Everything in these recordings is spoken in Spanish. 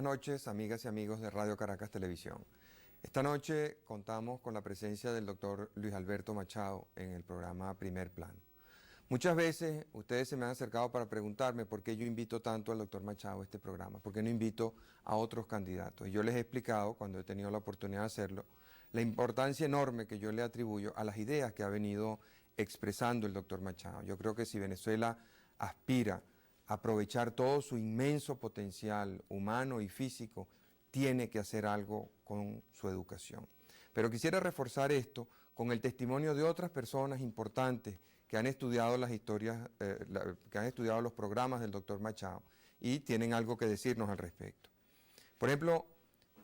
noches, amigas y amigos de Radio Caracas Televisión. Esta noche contamos con la presencia del doctor Luis Alberto Machado en el programa Primer Plano. Muchas veces ustedes se me han acercado para preguntarme por qué yo invito tanto al doctor Machado a este programa, por qué no invito a otros candidatos. Y yo les he explicado, cuando he tenido la oportunidad de hacerlo, la importancia enorme que yo le atribuyo a las ideas que ha venido expresando el doctor Machado. Yo creo que si Venezuela aspira a aprovechar todo su inmenso potencial humano y físico, tiene que hacer algo con su educación. Pero quisiera reforzar esto con el testimonio de otras personas importantes que han estudiado las historias, que han estudiado los programas del doctor Machado y tienen algo que decirnos al respecto. Por ejemplo,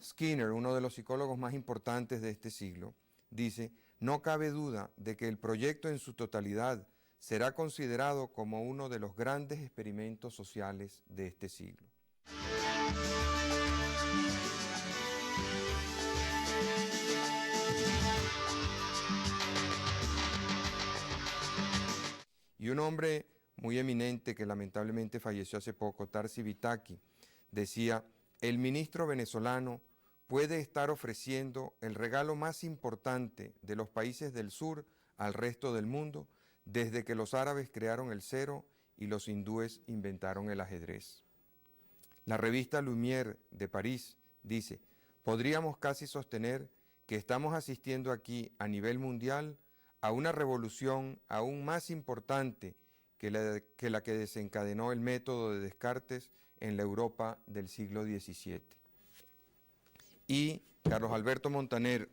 Skinner, uno de los psicólogos más importantes de este siglo, dice: no cabe duda de que el proyecto en su totalidad será considerado como uno de los grandes experimentos sociales de este siglo. Y un hombre muy eminente que lamentablemente falleció hace poco, Tarsi Bitaki, decía: el ministro venezolano puede estar ofreciendo el regalo más importante de los países del sur al resto del mundo desde que los árabes crearon el cero y los hindúes inventaron el ajedrez. La revista Lumière de París dice: podríamos casi sostener que estamos asistiendo aquí a nivel mundial a una revolución aún más importante que la que desencadenó el método de Descartes en la Europa del siglo XVII. Y Carlos Alberto Montaner,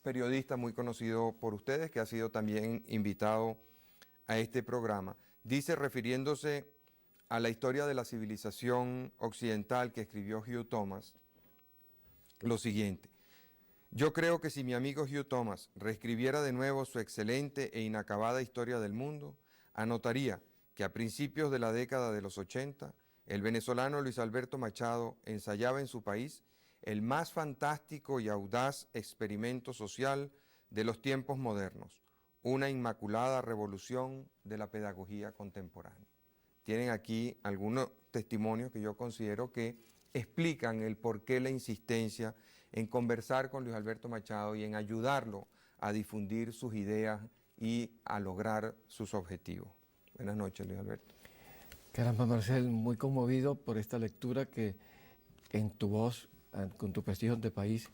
periodista muy conocido por ustedes, que ha sido también invitado a este programa, dice, refiriéndose a la historia de la civilización occidental que escribió Hugh Thomas, lo siguiente: yo creo que si mi amigo Hugh Thomas reescribiera de nuevo su excelente e inacabada historia del mundo, anotaría que a principios de la década de los 80, el venezolano Luis Alberto Machado ensayaba en su país el más fantástico y audaz experimento social de los tiempos modernos, una inmaculada revolución de la pedagogía contemporánea. Tienen aquí algunos testimonios que yo considero que explican el porqué la insistencia en conversar con Luis Alberto Machado y en ayudarlo a difundir sus ideas y a lograr sus objetivos. Buenas noches, Luis Alberto. Caramba, Marcel, muy conmovido por esta lectura que en tu voz, con tu prestigio ante país,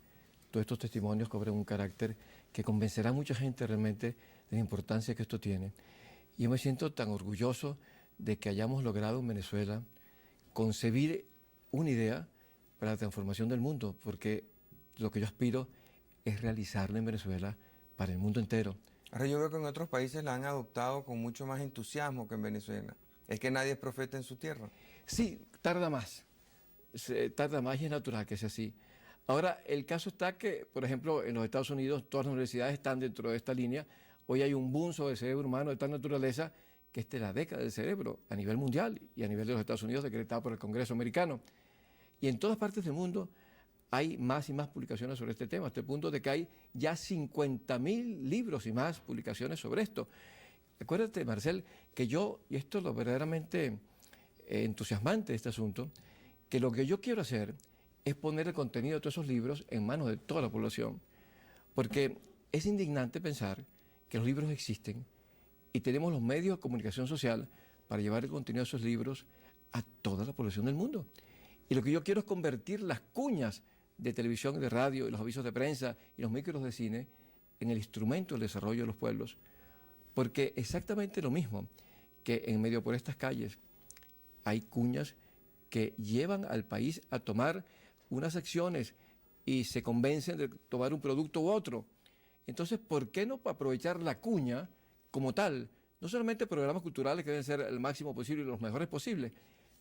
todos estos testimonios cobran un carácter que convencerá a mucha gente realmente de la importancia que esto tiene. Y yo me siento tan orgulloso de que hayamos logrado en Venezuela concebir una idea para la transformación del mundo, porque lo que yo aspiro es realizarla en Venezuela para el mundo entero. Ahora yo veo que en otros países la han adoptado con mucho más entusiasmo que en Venezuela. ¿Es que nadie es profeta en su tierra? Sí, tarda más y es natural que sea así. Ahora, el caso está que, por ejemplo, en los Estados Unidos todas las universidades están dentro de esta línea. Hoy hay un boom sobre el cerebro humano de tal naturaleza que esta es la década del cerebro a nivel mundial y a nivel de los Estados Unidos, decretada por el Congreso americano. Y en todas partes del mundo hay más y más publicaciones sobre este tema, hasta el punto de que hay ya 50.000 libros y más publicaciones sobre esto. Acuérdate, Marcel, que yo, y esto es lo verdaderamente entusiasmante de este asunto, que lo que yo quiero hacer es poner el contenido de todos esos libros en manos de toda la población, porque es indignante pensar que los libros existen y tenemos los medios de comunicación social para llevar el contenido de esos libros a toda la población del mundo. Y lo que yo quiero es convertir las cuñas de televisión y de radio, y los avisos de prensa y los micros de cine en el instrumento del desarrollo de los pueblos. Porque exactamente lo mismo que en medio por estas calles hay cuñas que llevan al país a tomar unas acciones y se convencen de tomar un producto u otro. Entonces, ¿por qué no aprovechar la cuña como tal? No solamente programas culturales que deben ser el máximo posible y los mejores posibles,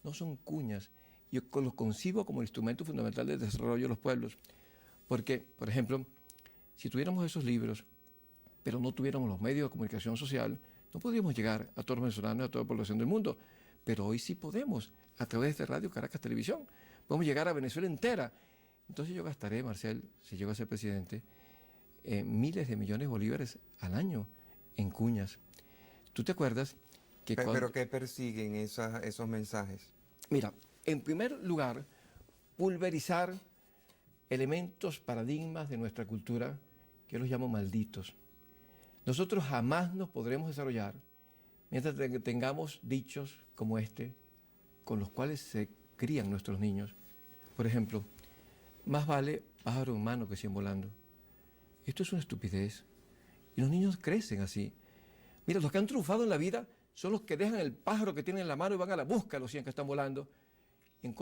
no son cuñas. Yo los concibo como el instrumento fundamental del desarrollo de los pueblos. Porque, por ejemplo, si tuviéramos esos libros, pero no tuviéramos los medios de comunicación social, no podríamos llegar a todos los venezolanos y a toda la población del mundo. Pero hoy sí podemos, a través de Radio Caracas Televisión. Podemos llegar a Venezuela entera. Entonces yo gastaré, Marcel, si llego a ser presidente, miles de millones de bolívares al año en cuñas. ¿Tú te acuerdas que ¿Pero qué persiguen esos mensajes? Mira, en primer lugar, pulverizar elementos, paradigmas de nuestra cultura, que yo los llamo malditos. Nosotros jamás nos podremos desarrollar mientras tengamos dichos como este, con los cuales se crían nuestros niños. Por ejemplo, más vale pájaro en mano que 100 volando. Esto es una estupidez. Y los niños crecen así. Mira, los que han triunfado en la vida son los que dejan el pájaro que tienen en la mano y van a la busca de los 100 que están volando. Y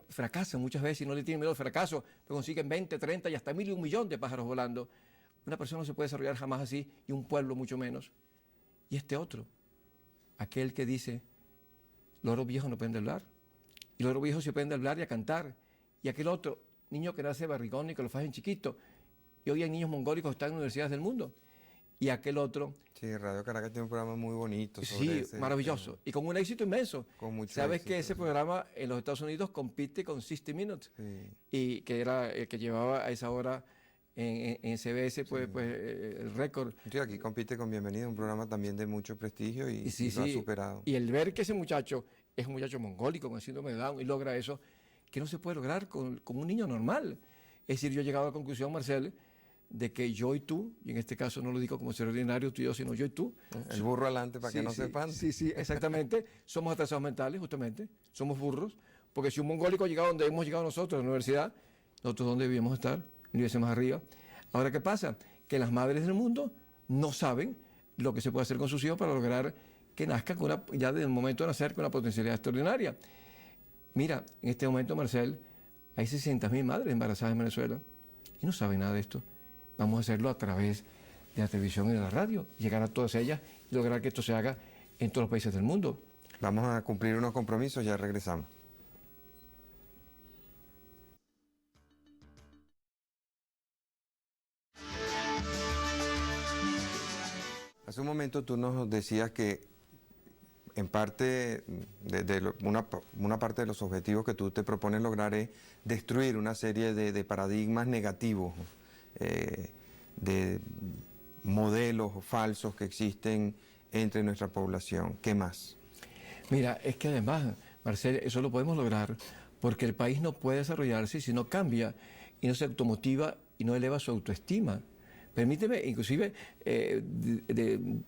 fracasan muchas veces y no le tienen miedo al fracaso, pero consiguen 20, 30 y hasta 1000 y 1.000.000 de pájaros volando. Una persona no se puede desarrollar jamás así, y un pueblo mucho menos. Y este otro, aquel que dice, loro viejo no aprende a hablar, y loro viejo se aprende a hablar y a cantar. Y aquel otro, niño que nace barrigón y que lo hacen chiquito, y hoy hay niños mongólicos que están en universidades del mundo. Y aquel otro... Sí, Radio Caracas tiene un programa muy bonito sobre sí, ese maravilloso. tema. Y con un éxito inmenso. Con mucho Sabes éxito, que ese sí. programa en los Estados Unidos compite con 60 Minutes. Sí. Y que era el que llevaba a esa hora en CBS el récord. Sí, aquí compite con Bienvenido, un programa también de mucho prestigio y lo ha superado. Y el ver que ese muchacho es un muchacho mongólico con el síndrome de Down y logra eso, que no se puede lograr con un niño normal. Es decir, yo he llegado a la conclusión, Marcel, de que yo y tú, y en este caso no lo digo como ser ordinario tú y yo, sino yo y tú. El burro adelante para que no sepan. Sí, exactamente. Somos atrasados mentales, justamente. Somos burros. Porque si un mongólico ha llegado donde hemos llegado nosotros, a la universidad, nosotros ¿dónde debíamos estar? Viviese más arriba. Ahora, ¿qué pasa? Que las madres del mundo no saben lo que se puede hacer con sus hijos para lograr que nazcan ya desde el momento de nacer con una potencialidad extraordinaria. Mira, en este momento, Marcel, hay 600.000 madres embarazadas en Venezuela y no saben nada de esto. Vamos a hacerlo a través de la televisión y de la radio, llegar a todas ellas y lograr que esto se haga en todos los países del mundo. Vamos a cumplir unos compromisos, ya regresamos. Hace un momento tú nos decías que en parte, una parte de los objetivos que tú te propones lograr es destruir una serie de paradigmas negativos, de modelos falsos que existen entre nuestra población. ¿Qué más? Mira, es que además, Marcel, eso lo podemos lograr porque el país no puede desarrollarse si no cambia y no se automotiva y no eleva su autoestima. Permíteme, inclusive,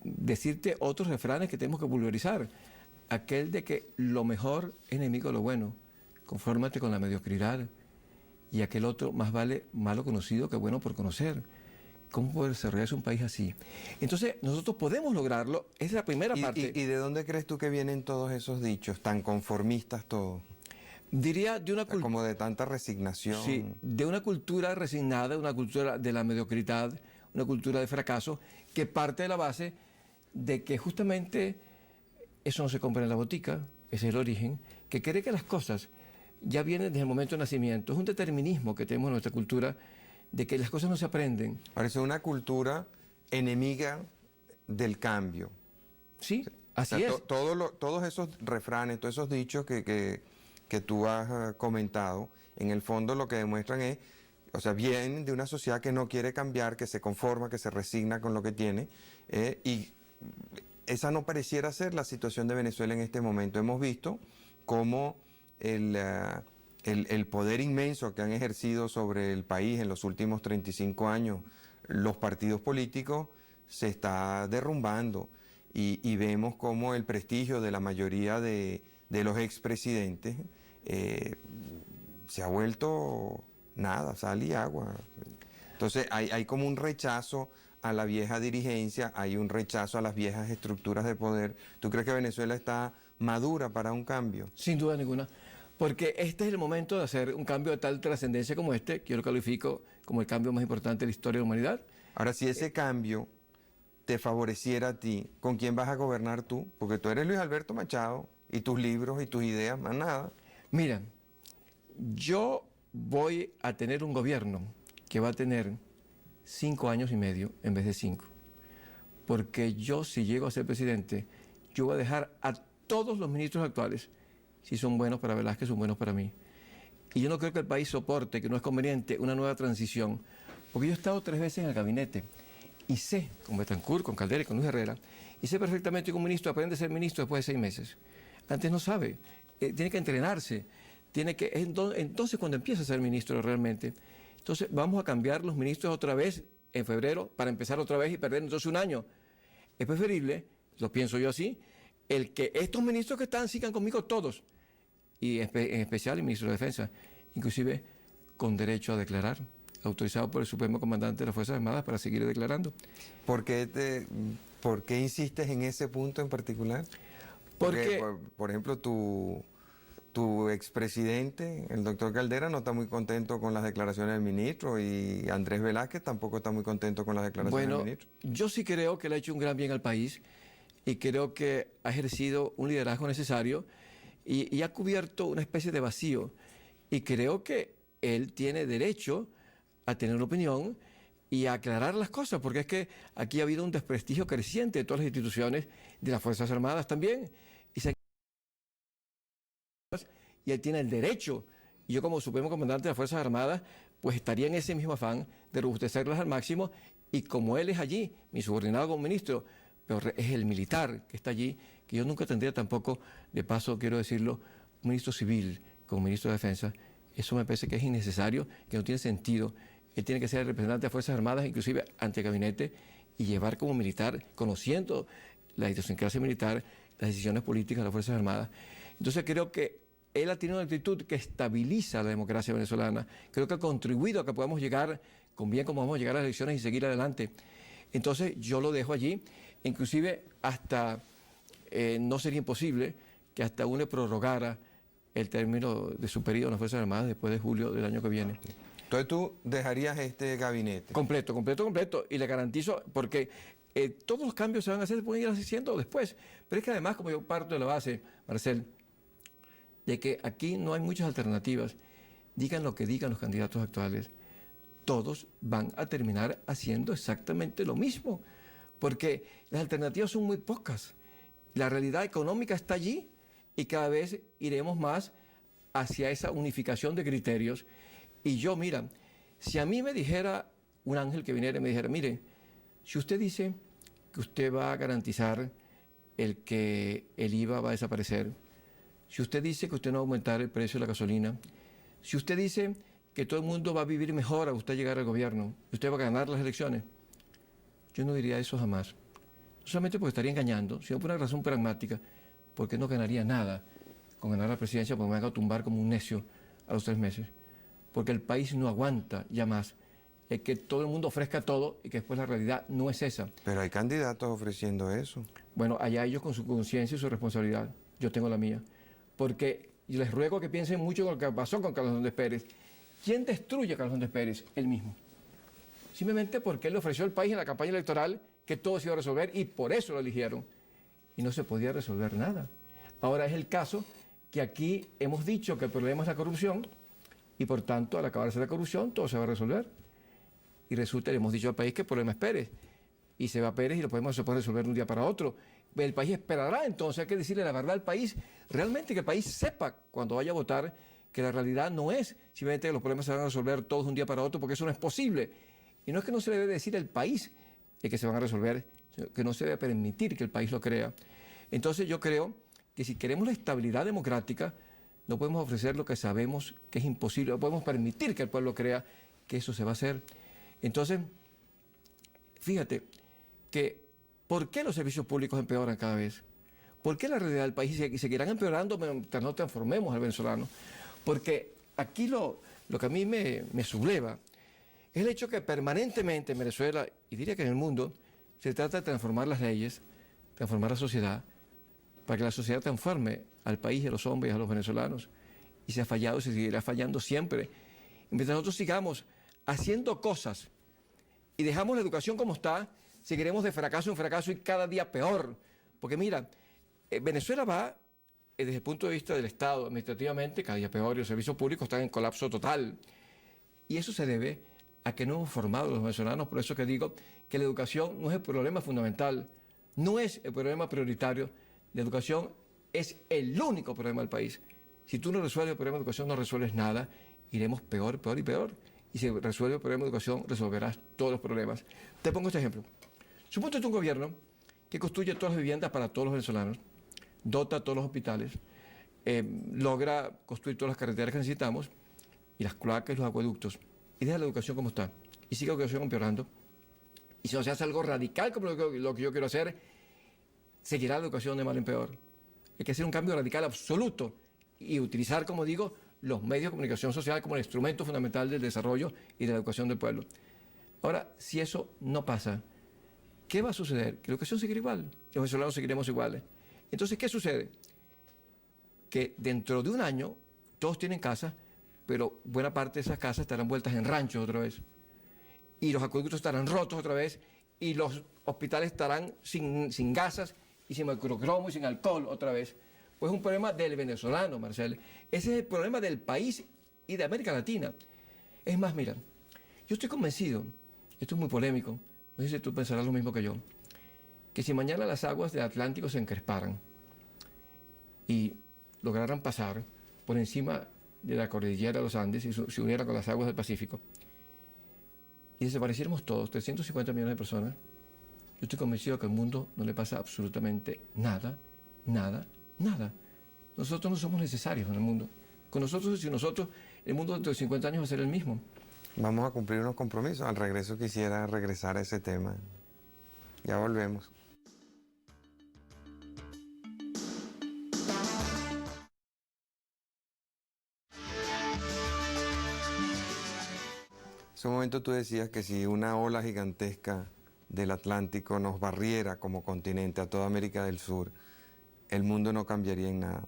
decirte otros refranes que tenemos que pulverizar. Aquel de que lo mejor es enemigo de lo bueno, confórmate con la mediocridad. Y aquel otro, más vale malo conocido que bueno por conocer. ¿Cómo puede desarrollarse un país así? Entonces, nosotros podemos lograrlo, esa es la primera parte. ¿Y de dónde crees tú que vienen todos esos dichos, tan conformistas todos? Diría de una cultura... Como de tanta resignación. Sí, de una cultura resignada, una cultura de la mediocridad, una cultura de fracaso, que parte de la base de que justamente eso no se compra en la botica, ese es el origen, que cree que las cosas ya vienen desde el momento de nacimiento. Es un determinismo que tenemos en nuestra cultura de que las cosas no se aprenden. Parece una cultura enemiga del cambio. Sí, así es. Todos esos refranes, todos esos dichos que tú has comentado, en el fondo lo que demuestran es, o sea, vienen de una sociedad que no quiere cambiar, que se conforma, que se resigna con lo que tiene, y esa no pareciera ser la situación de Venezuela en este momento. Hemos visto cómo el poder inmenso que han ejercido sobre el país en los últimos 35 años los partidos políticos se está derrumbando, y vemos cómo el prestigio de la mayoría de los expresidentes se ha vuelto nada, sal y agua. Entonces hay como un rechazo a la vieja dirigencia, hay un rechazo a las viejas estructuras de poder. ¿Tú crees que Venezuela está madura para un cambio? Sin duda ninguna, porque este es el momento de hacer un cambio de tal trascendencia como este, que yo lo califico como el cambio más importante de la historia de la humanidad. Ahora, si ese cambio te favoreciera a ti, ¿con quién vas a gobernar tú? Porque tú eres Luis Alberto Machado, y tus libros y tus ideas, más nada. Mira, yo voy a tener un gobierno que va a tener 5 años y medio en vez de 5. Porque yo, si llego a ser presidente, yo voy a dejar a todos los ministros actuales, si son buenos para Velázquez, son buenos para mí. Y yo no creo que el país soporte, que no es conveniente, una nueva transición. Porque yo he estado 3 veces en el gabinete y sé, con Betancourt, con Caldera y con Luis Herrera, y sé perfectamente que un ministro aprende a ser ministro después de 6 meses. Antes no sabe, tiene que entrenarse, entonces cuando empieza a ser ministro realmente. Entonces vamos a cambiar los ministros otra vez en febrero para empezar otra vez y perder entonces un año. Es preferible, lo pienso yo así, el que estos ministros que están sigan conmigo todos, y en especial el ministro de Defensa, inclusive con derecho a declarar, autorizado por el Supremo Comandante de las Fuerzas Armadas para seguir declarando. ¿Por qué insistes en ese punto en particular? Porque, por ejemplo, tu expresidente, el doctor Caldera, no está muy contento con las declaraciones del ministro, y Andrés Velázquez tampoco está muy contento con las declaraciones del ministro. Yo sí creo que le ha hecho un gran bien al país y creo que ha ejercido un liderazgo necesario y ha cubierto una especie de vacío. Y creo que él tiene derecho a tener una opinión y a aclarar las cosas, porque es que aquí ha habido un desprestigio creciente de todas las instituciones, de las Fuerzas Armadas también. Y él tiene el derecho, y yo como Supremo Comandante de las Fuerzas Armadas, pues estaría en ese mismo afán de robustecerlas al máximo, y como él es allí, mi subordinado como ministro, pero es el militar que está allí, que yo nunca tendría tampoco, de paso quiero decirlo, un ministro civil como ministro de Defensa. Eso me parece que es innecesario, que no tiene sentido. Él tiene que ser el representante de las Fuerzas Armadas, inclusive ante el gabinete, y llevar como militar, conociendo la idiosincrasia militar, las decisiones políticas de las Fuerzas Armadas. Entonces creo que él ha tenido una actitud que estabiliza la democracia venezolana. Creo que ha contribuido a que podamos llegar, con bien como vamos a llegar a las elecciones y seguir adelante. Entonces yo lo dejo allí, inclusive hasta, no sería imposible que hasta uno le prorrogara el término de su periodo en las Fuerzas Armadas después de julio del año que viene. Entonces tú dejarías este gabinete. Completo. Y le garantizo, porque todos los cambios se van a hacer, se pueden ir haciendo después. Pero es que además, como yo parto de la base, Marcel, de que aquí no hay muchas alternativas, digan lo que digan los candidatos actuales, todos van a terminar haciendo exactamente lo mismo, porque las alternativas son muy pocas. La realidad económica está allí y cada vez iremos más hacia esa unificación de criterios. Y yo, mira, si a mí me dijera un ángel que viniera y me dijera, mire, si usted dice que usted va a garantizar que el IVA va a desaparecer, si usted dice que usted no va a aumentar el precio de la gasolina, si usted dice que todo el mundo va a vivir mejor a usted llegar al gobierno, usted va a ganar las elecciones, yo no diría eso jamás. No solamente porque estaría engañando, sino por una razón pragmática, porque no ganaría nada con ganar la presidencia, porque me van a tumbar como un necio a los 3 meses. Porque el país no aguanta ya más que todo el mundo ofrezca todo y que después la realidad no es esa. Pero hay candidatos ofreciendo eso. Bueno, allá ellos con su conciencia y su responsabilidad. Yo tengo la mía. Porque yo les ruego que piensen mucho en lo que pasó con Carlos Andrés Pérez. ¿Quién destruye a Carlos Andrés Pérez? Él mismo. Simplemente porque él le ofreció al país en la campaña electoral que todo se iba a resolver y por eso lo eligieron. Y no se podía resolver nada. Ahora es el caso que aquí hemos dicho que el problema es la corrupción y por tanto al acabarse la corrupción todo se va a resolver. Y resulta, le hemos dicho al país que el problema es Pérez. Y se va Pérez y lo se puede resolver de un día para otro. El país esperará, entonces hay que decirle la verdad al país, realmente que el país sepa cuando vaya a votar que la realidad no es simplemente que los problemas se van a resolver todos de un día para otro, porque eso no es posible. Y no es que no se le debe decir al país que se van a resolver, sino que no se debe permitir que el país lo crea. Entonces yo creo que si queremos la estabilidad democrática, no podemos ofrecer lo que sabemos que es imposible, no podemos permitir que el pueblo crea que eso se va a hacer. Entonces, fíjate que ¿por qué los servicios públicos empeoran cada vez? ¿Por qué la realidad del país seguirán empeorando mientras no transformemos al venezolano? Porque aquí lo que a mí me subleva es el hecho que permanentemente en Venezuela, y diría que en el mundo, se trata de transformar las leyes, transformar la sociedad, para que la sociedad transforme al país, a los hombres, a los venezolanos. Y se ha fallado y se seguirá fallando siempre. Y mientras nosotros sigamos haciendo cosas y dejamos la educación como está, seguiremos de fracaso en fracaso y cada día peor. Porque mira, Venezuela va, desde el punto de vista del Estado, administrativamente, cada día peor y los servicios públicos están en colapso total. Y eso se debe a que no hemos formado a los venezolanos. Por eso que digo que la educación no es el problema fundamental, no es el problema prioritario. La educación es el único problema del país. Si tú no resuelves el problema de educación, no resuelves nada. Iremos peor, peor y peor. Y si resuelves el problema de educación, resolverás todos los problemas. Te pongo este ejemplo. Suponte un gobierno que construye todas las viviendas para todos los venezolanos, dota a todos los hospitales, logra construir todas las carreteras que necesitamos y las cloacas y los acueductos y deja la educación como está y sigue la educación empeorando. Y si no se hace algo radical como lo que yo quiero hacer, seguirá la educación de mal en peor. Hay que hacer un cambio radical absoluto y utilizar, como digo, los medios de comunicación social como el instrumento fundamental del desarrollo y de la educación del pueblo. Ahora, si eso no pasa, ¿qué va a suceder? Que la educación seguirá igual, los venezolanos seguiremos iguales. Entonces, ¿qué sucede? Que dentro de un año todos tienen casa, pero buena parte de esas casas estarán vueltas en ranchos otra vez. Y los acueductos estarán rotos otra vez, y los hospitales estarán sin gasas, y sin mercurocromo, y sin alcohol otra vez. Pues es un problema del venezolano, Marcel. Ese es el problema del país y de América Latina. Es más, mira, yo estoy convencido, esto es muy polémico, no sé si tú pensarás lo mismo que yo, que si mañana las aguas del Atlántico se encresparan y lograran pasar por encima de la cordillera de los Andes y se unieran con las aguas del Pacífico y desapareciéramos todos, 350 millones de personas, yo estoy convencido que al mundo no le pasa absolutamente nada, nada, nada. Nosotros no somos necesarios en el mundo. Con nosotros y sin nosotros, el mundo dentro de 50 años va a ser el mismo. Vamos a cumplir unos compromisos. Al regreso quisiera regresar a ese tema. Ya volvemos. Hace un momento tú decías que si una ola gigantesca del Atlántico nos barriera como continente a toda América del Sur, el mundo no cambiaría en nada.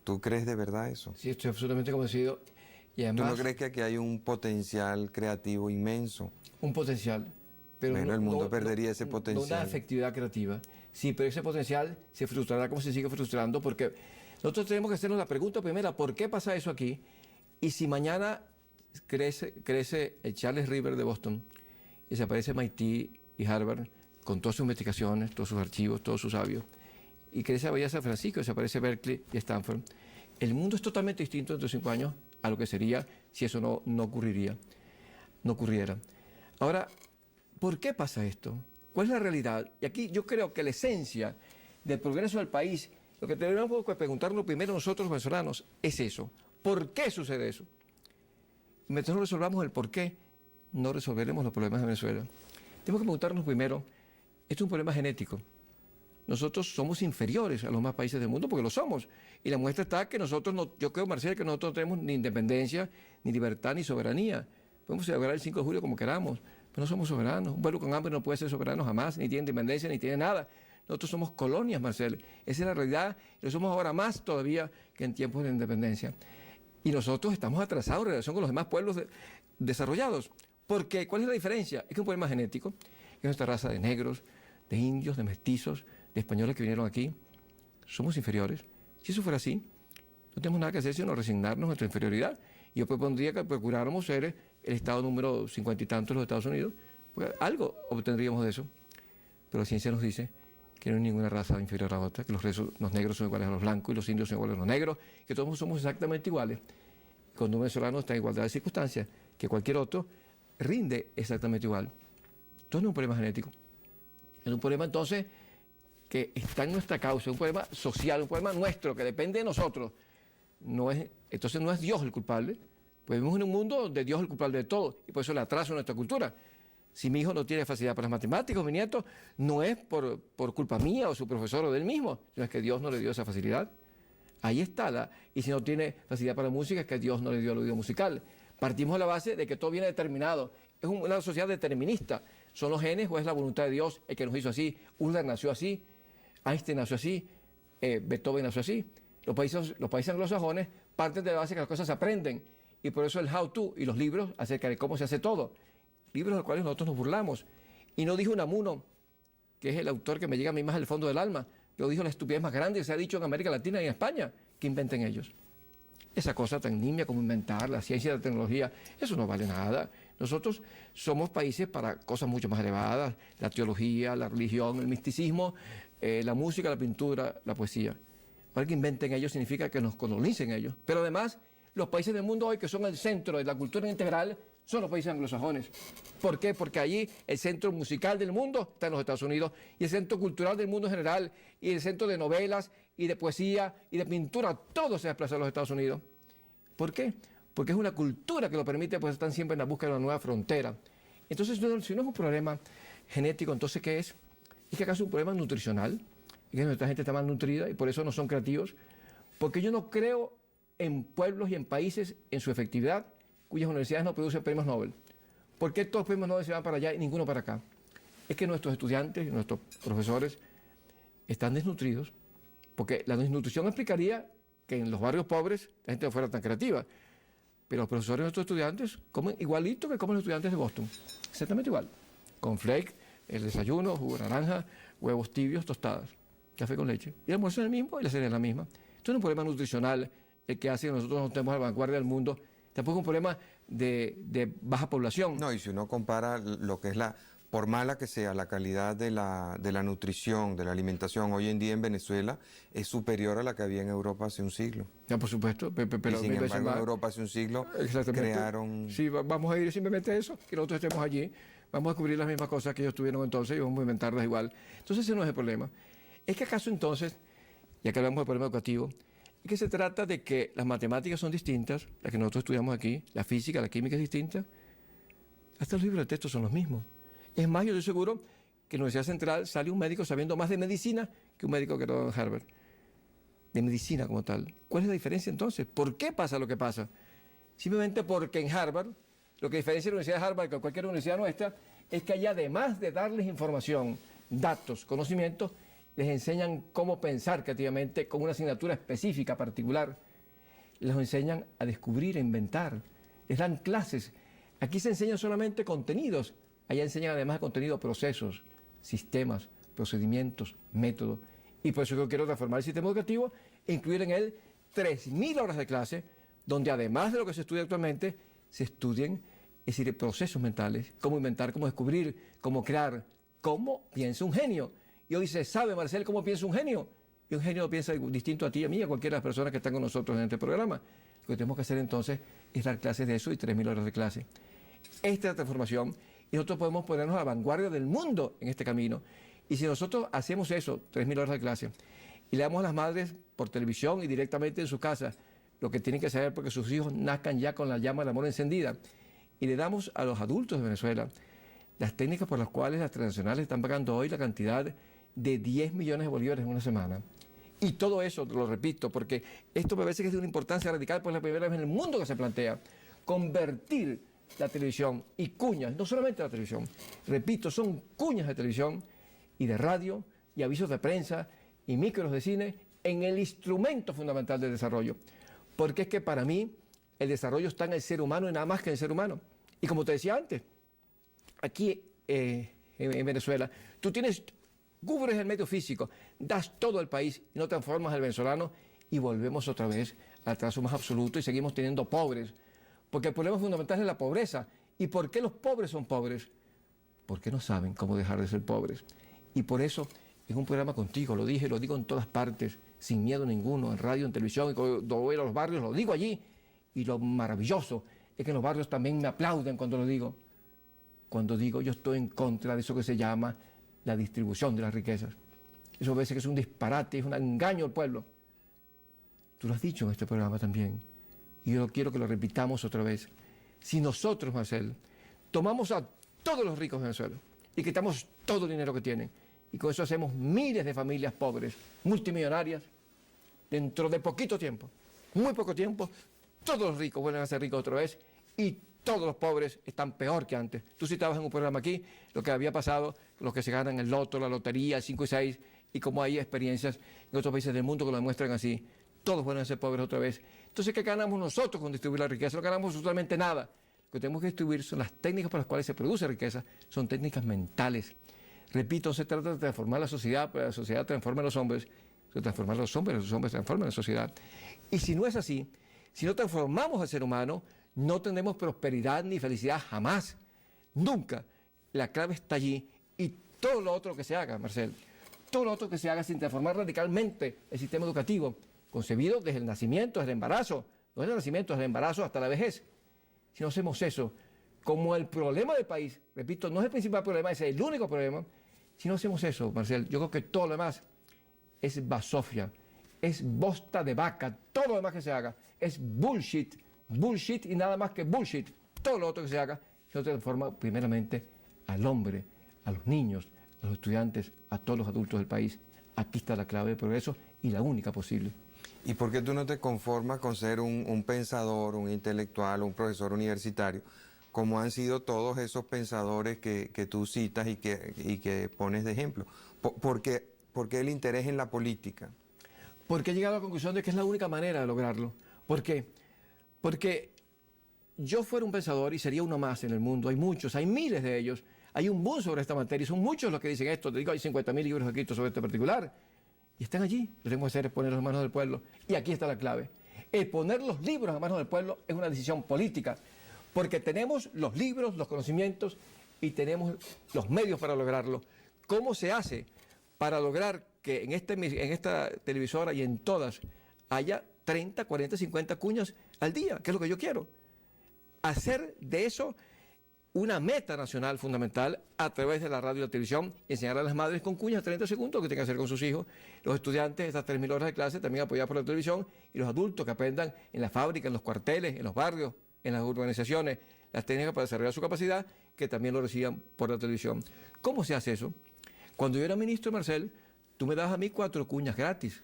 ¿Tú crees de verdad eso? Sí, estoy absolutamente convencido. Y además, ¿Tú no crees que aquí hay un potencial creativo inmenso? un potencial. Pero Bueno, el mundo perdería ese No potencial. una efectividad creativa. Sí, pero ese potencial se frustrará como se sigue frustrando porque nosotros tenemos que hacernos la pregunta primera, ¿por qué pasa eso aquí? Y si mañana crece el Charles River de Boston y desaparece MIT y Harvard con todas sus investigaciones, todos sus archivos, todos sus sabios, y crece la Bahía de San Francisco, desaparece Berkeley y Stanford, el mundo es totalmente distinto dentro de 5 años a lo que sería si eso no ocurriera. Ahora, ¿por qué pasa esto? ¿Cuál es la realidad? Y aquí yo creo que la esencia del progreso del país, lo que tenemos que preguntarnos primero nosotros los venezolanos es eso. ¿Por qué sucede eso? Y mientras no resolvamos el por qué, no resolveremos los problemas de Venezuela. Tenemos que preguntarnos primero, ¿esto es un problema genético? Nosotros somos inferiores a los demás países del mundo porque lo somos. Y la muestra está que nosotros, yo creo, Marcel, que nosotros no tenemos ni independencia, ni libertad, ni soberanía. Podemos celebrar el 5 de julio como queramos, pero no somos soberanos. Un pueblo con hambre no puede ser soberano jamás, ni tiene independencia, ni tiene nada. Nosotros somos colonias, Marcel. Esa es la realidad. Y lo somos ahora más todavía que en tiempos de independencia. Y nosotros estamos atrasados en relación con los demás pueblos desarrollados. ¿Por qué? ¿Cuál es la diferencia? Es que es un problema genético. Es nuestra raza de negros, de indios, de mestizos, de españoles que vinieron aquí. Somos inferiores. Si eso fuera así, no tenemos nada que hacer sino resignarnos a nuestra inferioridad. Y yo propondría que procuráramos ser el estado número 50 y tantos de los Estados Unidos, porque algo obtendríamos de eso. Pero la ciencia nos dice que no hay ninguna raza inferior a otra, que los negros son iguales a los blancos y los indios son iguales a los negros, que todos somos exactamente iguales. Cuando un venezolano está en igualdad de circunstancias que cualquier otro, rinde exactamente igual. Entonces no es un problema genético. Es un problema entonces que está en nuestra causa, un problema social, un problema nuestro, que depende de nosotros. Entonces no es Dios el culpable, pues vivimos en un mundo donde Dios es el culpable de todo, y por eso le atraso a nuestra cultura. Si mi hijo no tiene facilidad para las matemáticas, mi nieto, no es por culpa mía o su profesor o de él mismo, sino es que Dios no le dio esa facilidad. Ahí está y si no tiene facilidad para la música, es que Dios no le dio el oído musical. Partimos de la base de que todo viene determinado. Es una sociedad determinista. ¿Son los genes o es la voluntad de Dios el que nos hizo así? Ulrich nació así, Einstein nació así, Beethoven nació así. Los países anglosajones parten de la base que las cosas se aprenden. Y por eso el how to y los libros acerca de cómo se hace todo. Libros de los cuales nosotros nos burlamos. Y no dijo Unamuno, que es el autor que me llega a mí más al fondo del alma, lo dijo la estupidez más grande que se ha dicho en América Latina y en España, que inventen ellos. Esa cosa tan nimia como inventar la ciencia y la tecnología, eso no vale nada. Nosotros somos países para cosas mucho más elevadas, la teología, la religión, el misticismo, la música, la pintura, la poesía. Para que inventen ellos significa que nos colonicen ellos. Pero además, los países del mundo hoy que son el centro de la cultura integral son los países anglosajones. ¿Por qué? Porque allí el centro musical del mundo está en los Estados Unidos y el centro cultural del mundo en general y el centro de novelas y de poesía y de pintura, todo se desplazó a los Estados Unidos. ¿Por qué? Porque es una cultura que lo permite, pues están siempre en la búsqueda de una nueva frontera. Entonces, si no es un problema genético, entonces ¿qué es? Es que acaso es un problema nutricional, y que nuestra gente está mal nutrida y por eso no son creativos, porque yo no creo en pueblos y en países en su efectividad cuyas universidades no producen premios Nobel. ¿Por qué todos los premios Nobel se van para allá y ninguno para acá? Es que nuestros estudiantes y nuestros profesores están desnutridos, porque la desnutrición explicaría que en los barrios pobres la gente no fuera tan creativa, pero los profesores de nuestros estudiantes comen igualito que comen los estudiantes de Boston, exactamente igual, con flake, el desayuno, jugo de naranja, huevos tibios, tostadas, café con leche, y el almuerzo es el mismo y la cena es la misma. Esto no es un problema nutricional el que hace que nosotros no estemos a la vanguardia del mundo, tampoco es un problema de baja población. No, y si uno compara lo que es por mala que sea, la calidad de la nutrición, de la alimentación, hoy en día en Venezuela es superior a la que había en Europa hace un siglo. Ya, por supuesto, pero y sin embargo en Europa hace un siglo crearon... Sí, vamos a ir simplemente a eso, que nosotros estemos allí, vamos a descubrir las mismas cosas que ellos tuvieron entonces y vamos a inventarlas igual. Entonces ese no es el problema. ¿Es que acaso entonces, ya que hablamos del problema educativo, es que se trata de que las matemáticas son distintas, las que nosotros estudiamos aquí, la física, la química es distinta? Hasta los libros de texto son los mismos. Es más, yo estoy seguro que en la Universidad Central sale un médico sabiendo más de medicina que un médico que no en Harvard. De medicina como tal. ¿Cuál es la diferencia entonces? ¿Por qué pasa lo que pasa? Simplemente porque en Harvard, lo que diferencia la Universidad de Harvard con cualquier universidad nuestra, es que allá además de darles información, datos, conocimientos, les enseñan cómo pensar creativamente con una asignatura específica, particular. Les enseñan a descubrir, a inventar. Les dan clases. Aquí se enseñan solamente contenidos. Allá enseñan además de contenido procesos, sistemas, procedimientos, métodos. Y por eso yo quiero transformar el sistema educativo e incluir en él 3.000 horas de clase, donde además de lo que se estudia actualmente, se estudien, es decir, procesos mentales, cómo inventar, cómo descubrir, cómo crear, cómo piensa un genio. Y hoy se sabe, Marcel, cómo piensa un genio. Y un genio piensa distinto a ti, a mí, a cualquiera de las personas que están con nosotros en este programa. Lo que tenemos que hacer entonces es dar clases de eso y 3.000 horas de clase. Esta es la transformación. Y nosotros podemos ponernos a la vanguardia del mundo en este camino. Y si nosotros hacemos eso, 3.000 horas de clase, y le damos a las madres por televisión y directamente en su casa lo que tienen que saber porque sus hijos nazcan ya con la llama del amor encendida, y le damos a los adultos de Venezuela las técnicas por las cuales las transnacionales están pagando hoy la cantidad de 10 millones de bolívares en una semana. Y todo eso, lo repito, porque esto me parece que es de una importancia radical, pues es la primera vez en el mundo que se plantea convertir la televisión y cuñas, no solamente la televisión, repito, son cuñas de televisión y de radio y avisos de prensa y micros de cine en el instrumento fundamental del desarrollo. Porque es que para mí el desarrollo está en el ser humano y nada más que en el ser humano. Y como te decía antes, aquí en Venezuela, tú cubres el medio físico, das todo el país y no transformas al venezolano y volvemos otra vez al trazo más absoluto y seguimos teniendo pobres. Porque el problema fundamental es la pobreza. ¿Y por qué los pobres son pobres? Porque no saben cómo dejar de ser pobres. Y por eso, en un programa contigo, lo dije, lo digo en todas partes, sin miedo ninguno, en radio, en televisión, y cuando voy a los barrios, lo digo allí. Y lo maravilloso es que en los barrios también me aplauden cuando lo digo. Cuando digo, yo estoy en contra de eso que se llama la distribución de las riquezas. Eso parece que es un disparate, es un engaño al pueblo. Tú lo has dicho en este programa también. Y yo quiero que lo repitamos otra vez. Si nosotros, Marcel, tomamos a todos los ricos de Venezuela y quitamos todo el dinero que tienen, y con eso hacemos miles de familias pobres, multimillonarias, dentro de poquito tiempo, muy poco tiempo, todos los ricos vuelven a ser ricos otra vez y todos los pobres están peor que antes. Tú citabas en un programa aquí lo que había pasado, los que se ganan el loto, la lotería, el 5 y 6, y como hay experiencias en otros países del mundo que lo demuestran así. Todos vuelven a ser pobres otra vez. Entonces, ¿qué ganamos nosotros con distribuir la riqueza? No ganamos absolutamente nada. Lo que tenemos que distribuir son las técnicas por las cuales se produce riqueza, son técnicas mentales. Repito, se trata de transformar la sociedad, pero la sociedad transforma a los hombres, se transforman los hombres transforman la sociedad. Y si no es así, si no transformamos al ser humano, no tendremos prosperidad ni felicidad jamás, nunca. La clave está allí y todo lo otro que se haga, Marcel, todo lo otro que se haga sin transformar radicalmente el sistema educativo, concebido desde el nacimiento, desde el embarazo, no desde el nacimiento, desde el embarazo hasta la vejez. Si no hacemos eso, como el problema del país, repito, no es el principal problema, es el único problema, si no hacemos eso, Marcel, yo creo que todo lo demás es basofia, es bosta de vaca. Todo lo demás que se haga es bullshit, bullshit y nada más que bullshit. Todo lo otro que se haga se transforma primeramente al hombre, a los niños, a los estudiantes, a todos los adultos del país. Aquí está la clave del progreso y la única posible. ¿Y por qué tú no te conformas con ser un pensador, un intelectual, un profesor universitario, como han sido todos esos pensadores que tú citas y que pones de ejemplo? ¿Por qué el interés en la política? Porque he llegado a la conclusión de que es la única manera de lograrlo. ¿Por qué? Porque yo fuera un pensador y sería uno más en el mundo. Hay muchos, hay miles de ellos. Hay un boom sobre esta materia y son muchos los que dicen esto. Te digo, hay 50.000 libros escritos sobre este particular. Y están allí. Lo que tengo que hacer es ponerlos en manos del pueblo. Y aquí está la clave. El poner los libros en manos del pueblo es una decisión política. Porque tenemos los libros, los conocimientos y tenemos los medios para lograrlo. ¿Cómo se hace para lograr que en esta televisora y en todas haya 30, 40, 50 cuñas al día? Que es lo que yo quiero. Hacer de eso una meta nacional fundamental a través de la radio y la televisión, enseñar a las madres con cuñas 30 segundos que tienen que hacer con sus hijos, los estudiantes estas 3.000 horas de clase también apoyadas por la televisión y los adultos que aprendan en la fábrica, en los cuarteles, en los barrios, en las urbanizaciones, las técnicas para desarrollar su capacidad, que también lo reciban por la televisión. ¿Cómo se hace eso? Cuando yo era ministro, Marcel, tú me dabas a mí 4 cuñas gratis,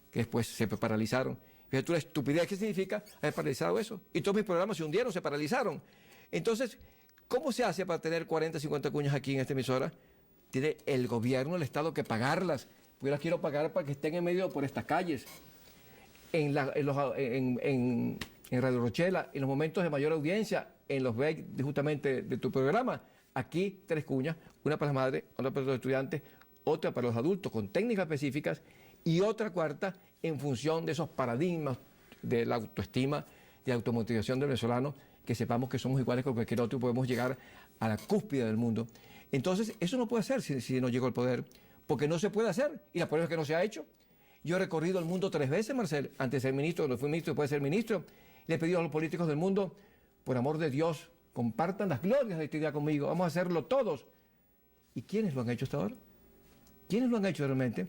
que después se paralizaron. Fíjate tú la estupidez que significa haber paralizado eso. Y todos mis programas se hundieron, se paralizaron. Entonces, ¿cómo se hace para tener 40, 50 cuñas aquí en esta emisora? Tiene el gobierno, el Estado que pagarlas. Yo las quiero pagar para que estén en medio por estas calles. En Radio Rochela, en los momentos de mayor audiencia, en los breaks justamente de tu programa, aquí 3 cuñas, una para las madres, otra para los estudiantes, otra para los adultos con técnicas específicas y otra cuarta en función de esos paradigmas de la autoestima, de la automotivación del venezolano, que sepamos que somos iguales con cualquier otro y podemos llegar a la cúspide del mundo. Entonces, eso no puede hacer si no llegó al poder, porque no se puede hacer, y la prueba es que no se ha hecho. Yo he recorrido el mundo 3 veces, Marcel, antes de ser ministro, cuando fui ministro, después de ser ministro. Le he pedido a los políticos del mundo, por amor de Dios, compartan las glorias de esta idea conmigo, vamos a hacerlo todos. ¿Y quiénes lo han hecho hasta ahora? ¿Quiénes lo han hecho realmente?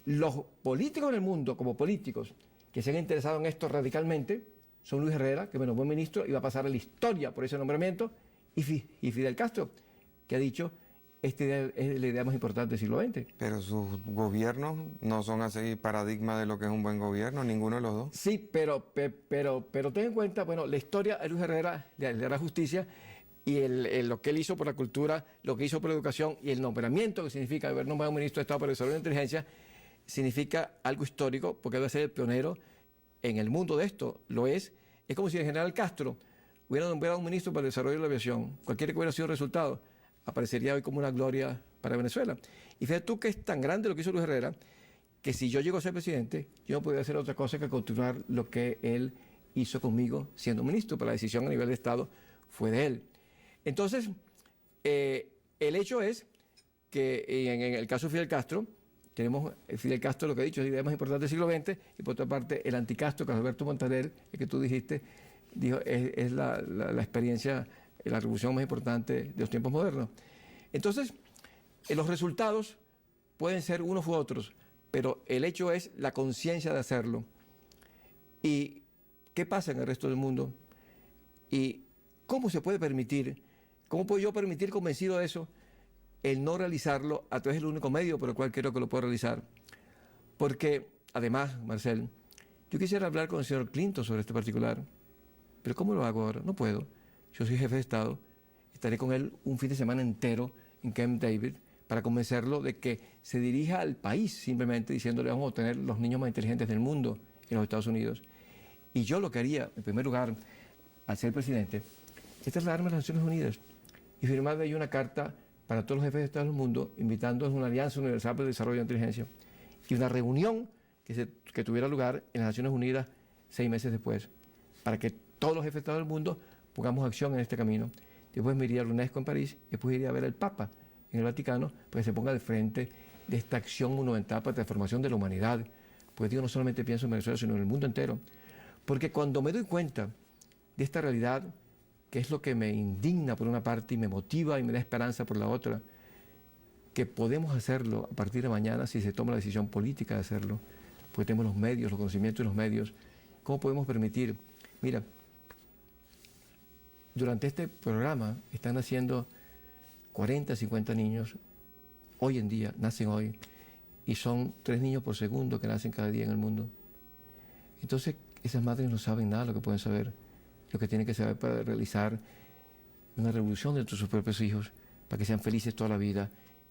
Los políticos en el mundo, como políticos, que se han interesado en esto radicalmente, son Luis Herrera, que me nombró ministro y va a pasar a la historia por ese nombramiento, y Fidel Castro, que ha dicho, esta idea es la idea más importante del siglo XX. Pero sus gobiernos no son así paradigma de lo que es un buen gobierno, ninguno de los dos. Sí, pero ten en cuenta, bueno, la historia de Luis Herrera, de la justicia, y lo que él hizo por la cultura, lo que hizo por la educación, y el nombramiento que significa haber nombrado un ministro de Estado para el desarrollo de la inteligencia, significa algo histórico, porque debe ser el pionero en el mundo de esto. Lo es como si el general Castro hubiera nombrado un ministro para el desarrollo de la aviación. Cualquiera que hubiera sido el resultado, aparecería hoy como una gloria para Venezuela. Y fíjate tú que es tan grande lo que hizo Luis Herrera, que si yo llego a ser presidente, yo no podría hacer otra cosa que continuar lo que él hizo conmigo siendo ministro, pero la decisión a nivel de Estado fue de él. Entonces, el hecho es que en el caso de Fidel Castro, tenemos Fidel Castro, lo que ha dicho, es la idea más importante del siglo XX, y por otra parte, el anticastro, que Alberto Montaner, el que tú dijiste, dijo, es la experiencia, la revolución más importante de los tiempos modernos. Entonces, los resultados pueden ser unos u otros, pero el hecho es la conciencia de hacerlo. ¿Y qué pasa en el resto del mundo? ¿Y cómo se puede permitir, cómo puedo yo permitir, convencido de eso, el no realizarlo a través del único medio por el cual creo que lo puedo realizar? Porque, además, Marcel, yo quisiera hablar con el señor Clinton sobre este particular, pero ¿cómo lo hago ahora? No puedo. Yo soy jefe de Estado, estaré con él un fin de semana entero en Camp David para convencerlo de que se dirija al país simplemente diciéndole vamos a tener los niños más inteligentes del mundo en los Estados Unidos. Y yo lo que haría, en primer lugar, al ser presidente, es trasladarme a las Naciones Unidas y firmar de ahí una carta para todos los jefes de Estado del mundo, invitándolos a una alianza universal para el desarrollo de la inteligencia y una reunión que tuviera lugar en las Naciones Unidas 6 meses después, para que todos los jefes de Estado del mundo pongamos acción en este camino. Después me iría a la UNESCO en París, después iría a ver al Papa en el Vaticano, para que se ponga al frente de esta acción monumental para la transformación de la humanidad. Pues yo no solamente pienso en Venezuela, sino en el mundo entero. Porque cuando me doy cuenta de esta realidad, que es lo que me indigna por una parte y me motiva y me da esperanza por la otra, que podemos hacerlo a partir de mañana si se toma la decisión política de hacerlo, porque tenemos los medios, los conocimientos y los medios. ¿Cómo podemos permitir? Mira, durante este programa están naciendo 40, 50 niños, hoy en día, nacen hoy, y son 3 niños por segundo que nacen cada día en el mundo. Entonces, esas madres no saben nada de lo que pueden saber, lo que tienen que saber para realizar una revolución dentro de sus propios hijos, para que sean felices toda la vida,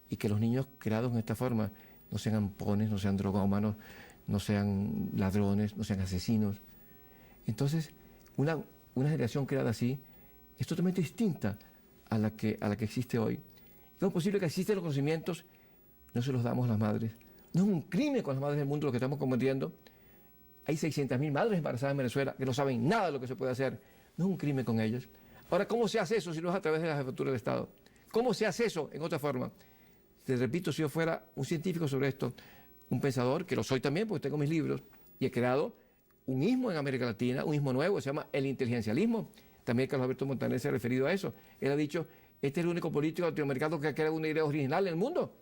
y que los niños creados en esta forma no sean ampones, no sean drogómanos, no sean ladrones, no sean asesinos. Entonces, una generación creada así es totalmente distinta a la que existe hoy. ¿Cómo es posible que existen los conocimientos? No se los damos a las madres. No es un crimen con las madres del mundo lo que estamos combatiendo. Hay 600.000 madres embarazadas en Venezuela que no saben nada de lo que se puede hacer. No es un crimen con ellas. Ahora, ¿cómo se hace eso si no es a través de la jefatura del Estado? ¿Cómo se hace eso en otra forma? Te repito, si yo fuera un científico sobre esto, un pensador, que lo soy también porque tengo mis libros, y he creado un ismo en América Latina, un ismo nuevo, se llama el inteligencialismo. También Carlos Alberto Montaner se ha referido a eso. Él ha dicho, este es el único político latinoamericano que ha creado una idea original en el mundo.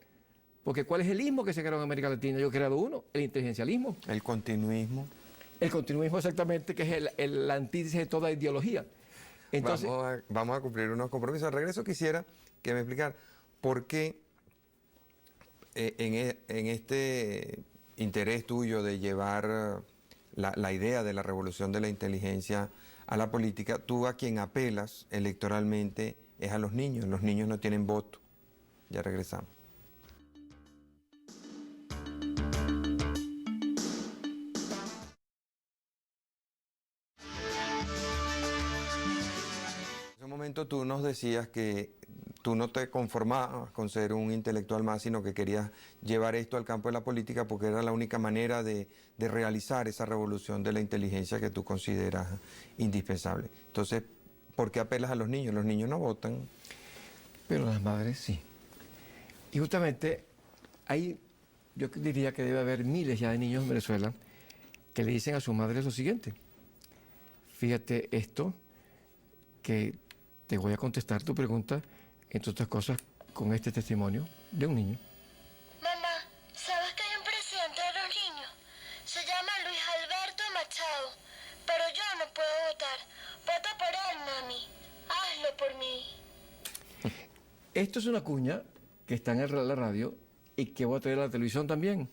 Porque ¿cuál es el ismo que se creó en América Latina? Yo he creado uno, el inteligencialismo. El continuismo. El continuismo exactamente, que es la antítesis de toda ideología. Entonces, vamos a cumplir unos compromisos. Al regreso quisiera que me explicara por qué en este interés tuyo de llevar la idea de la revolución de la inteligencia a la política, tú a quien apelas electoralmente es a los niños. Los niños no tienen voto. Ya regresamos. En ese momento tú nos decías que tú no te conformabas con ser un intelectual más, sino que querías llevar esto al campo de la política porque era la única manera de realizar esa revolución de la inteligencia que tú consideras indispensable. Entonces, ¿por qué apelas a los niños? Los niños no votan. Pero las madres sí. Y justamente yo diría que debe haber miles ya de niños en Venezuela que le dicen a sus madres lo siguiente. Fíjate esto, que te voy a contestar tu pregunta, entre otras cosas, con este testimonio de un niño. Mamá, ¿sabes que hay un presidente de los niños? Se llama Luis Alberto Machado, pero yo no puedo votar. Vota por él, mami. Hazlo por mí. Esto es una cuña que está en la radio y que voy a traer a la televisión también.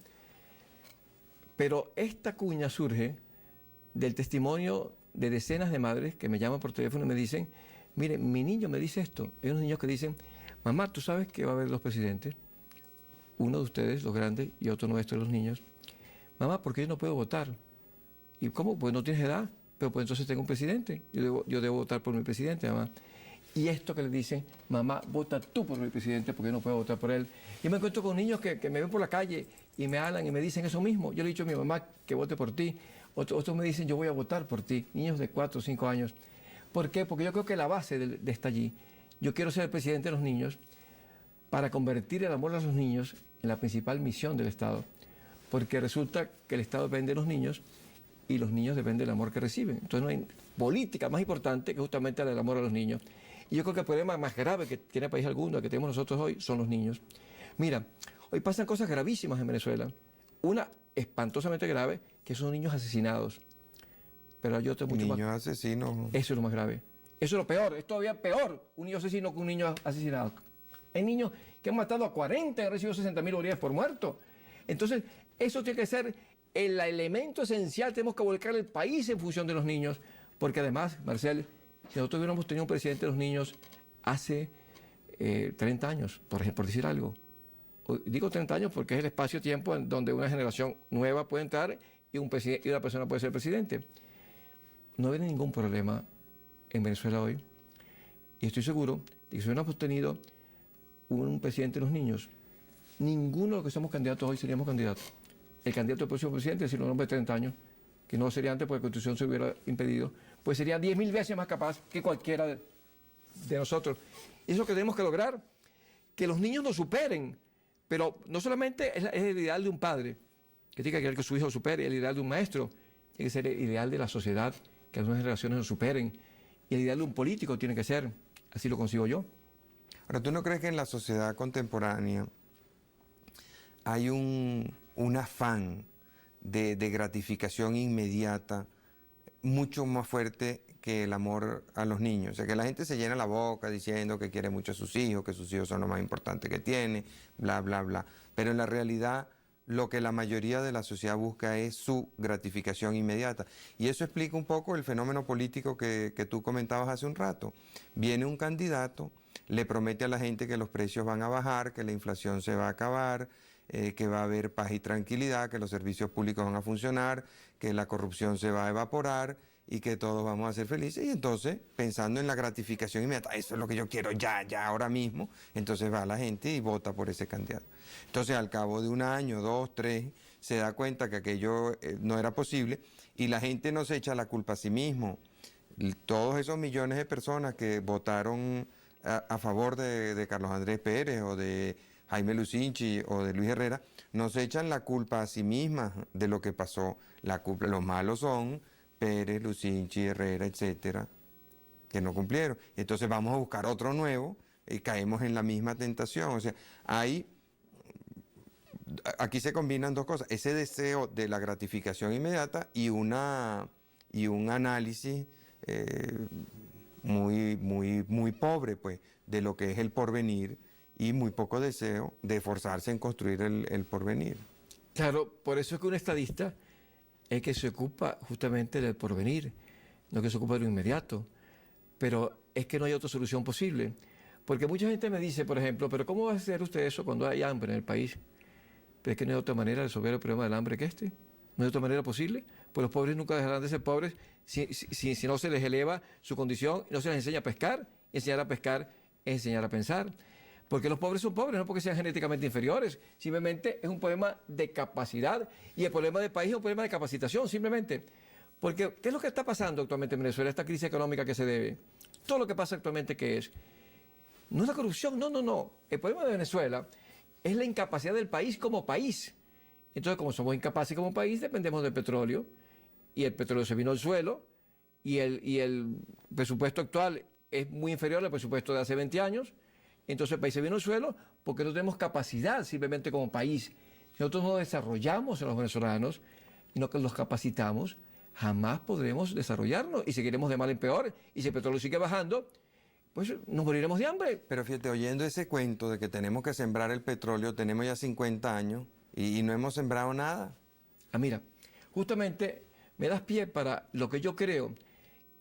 Pero esta cuña surge del testimonio de decenas de madres que me llaman por teléfono y me dicen, mire, mi niño me dice esto. Hay unos niños que dicen, mamá, ¿tú sabes que va a haber 2 presidentes? Uno de ustedes, los grandes, y otro nuestro, los niños. Mamá, ¿por qué yo no puedo votar? ¿Y cómo? Pues no tienes edad, pero pues entonces tengo un presidente. Yo debo votar por mi presidente, mamá. Y esto que le dicen, mamá, vota tú por mi presidente porque yo no puedo votar por él. Y me encuentro con niños que me ven por la calle y me hablan y me dicen eso mismo. Yo le he dicho a mi mamá que vote por ti. Otros me dicen, yo voy a votar por ti. Niños de 4 o 5 años. ¿Por qué? Porque yo creo que la base de está allí. Yo quiero ser el presidente de los niños para convertir el amor a los niños en la principal misión del Estado. Porque resulta que el Estado depende de los niños y los niños dependen del amor que reciben. Entonces no hay política más importante que justamente la del amor a los niños. Y yo creo que el problema más grave que tiene país alguno, que tenemos nosotros hoy, son los niños. Mira, hoy pasan cosas gravísimas en Venezuela. Una espantosamente grave, que son niños asesinados. Pero hay otra mucho más. Niños asesinos. Eso es lo más grave. Eso es lo peor. Es todavía peor un niño asesino que un niño asesinado. Hay niños que han matado a 40 y han recibido 60.000 bolívares por muerto. Entonces, eso tiene que ser el elemento esencial. Tenemos que volcar el país en función de los niños. Porque además, Marcel, si nosotros hubiéramos tenido un presidente de los niños hace 30 años, por decir algo. Digo 30 años porque es el espacio-tiempo en donde una generación nueva puede entrar y una persona puede ser presidente. No habría ningún problema en Venezuela hoy. Y estoy seguro de que si hubiéramos tenido un presidente de los niños, ninguno de los que somos candidatos hoy seríamos candidatos. El candidato del próximo presidente, si no un hombre de 30 años, que no sería antes porque la Constitución se hubiera impedido, pues sería 10.000 veces más capaz que cualquiera de nosotros. Y eso es lo que tenemos que lograr, que los niños nos superen, pero no solamente es el ideal de un padre, que tiene que querer que su hijo supere, el ideal de un maestro, tiene que ser el ideal de la sociedad, que algunas generaciones nos superen, y el ideal de un político tiene que ser, así lo consigo yo. Ahora, ¿tú no crees que en la sociedad contemporánea hay un afán de gratificación inmediata, mucho más fuerte que el amor a los niños. O sea, que la gente se llena la boca diciendo que quiere mucho a sus hijos, que sus hijos son lo más importante que tiene, bla, bla, bla. Pero en la realidad, lo que la mayoría de la sociedad busca es su gratificación inmediata. Y eso explica un poco el fenómeno político que tú comentabas hace un rato. Viene un candidato, le promete a la gente que los precios van a bajar, que la inflación se va a acabar, que va a haber paz y tranquilidad, que los servicios públicos van a funcionar, que la corrupción se va a evaporar y que todos vamos a ser felices. Y entonces, pensando en la gratificación inmediata, eso es lo que yo quiero ya, ahora mismo, entonces va la gente y vota por ese candidato. Entonces, al cabo de un año, 2, 3, se da cuenta que aquello no era posible y la gente no se echa la culpa a sí mismo. Todos esos millones de personas que votaron a favor de Carlos Andrés Pérez o de Jaime Lucinchi o de Luis Herrera, no se echan la culpa a sí mismas de lo que pasó. Los malos son Pérez, Lucinchi, Herrera, etcétera, que no cumplieron. Entonces vamos a buscar otro nuevo y caemos en la misma tentación. O sea, aquí se combinan dos cosas, ese deseo de la gratificación inmediata y un análisis muy pobre, pues, de lo que es el porvenir y muy poco deseo de esforzarse en construir el porvenir. Claro, por eso es que un estadista es que se ocupa justamente del porvenir, no que se ocupa de lo inmediato. Pero es que no hay otra solución posible. Porque mucha gente me dice, por ejemplo, pero ¿cómo va a hacer usted eso cuando hay hambre en el país? Pero es que no hay otra manera de resolver el problema del hambre que este. No hay otra manera posible. Pues los pobres nunca dejarán de ser pobres si no se les eleva su condición, no se les enseña a pescar. Enseñar a pescar es enseñar a pensar. Porque los pobres son pobres, no porque sean genéticamente inferiores. Simplemente es un problema de capacidad. Y el problema del país es un problema de capacitación, simplemente. Porque, ¿qué es lo que está pasando actualmente en Venezuela? Esta crisis económica que se debe. Todo lo que pasa actualmente, ¿qué es? No es la corrupción, no. El problema de Venezuela es la incapacidad del país como país. Entonces, como somos incapaces como país, dependemos del petróleo. Y el petróleo se vino al suelo. Y el presupuesto actual es muy inferior al presupuesto de hace 20 años. Entonces el país se vino al suelo porque no tenemos capacidad simplemente como país. Si nosotros no desarrollamos a los venezolanos y no que los capacitamos, jamás podremos desarrollarnos y seguiremos de mal en peor. Y si el petróleo sigue bajando, pues nos moriremos de hambre. Pero fíjate, oyendo ese cuento de que tenemos que sembrar el petróleo, tenemos ya 50 años y no hemos sembrado nada. Mira, justamente me das pie para lo que yo creo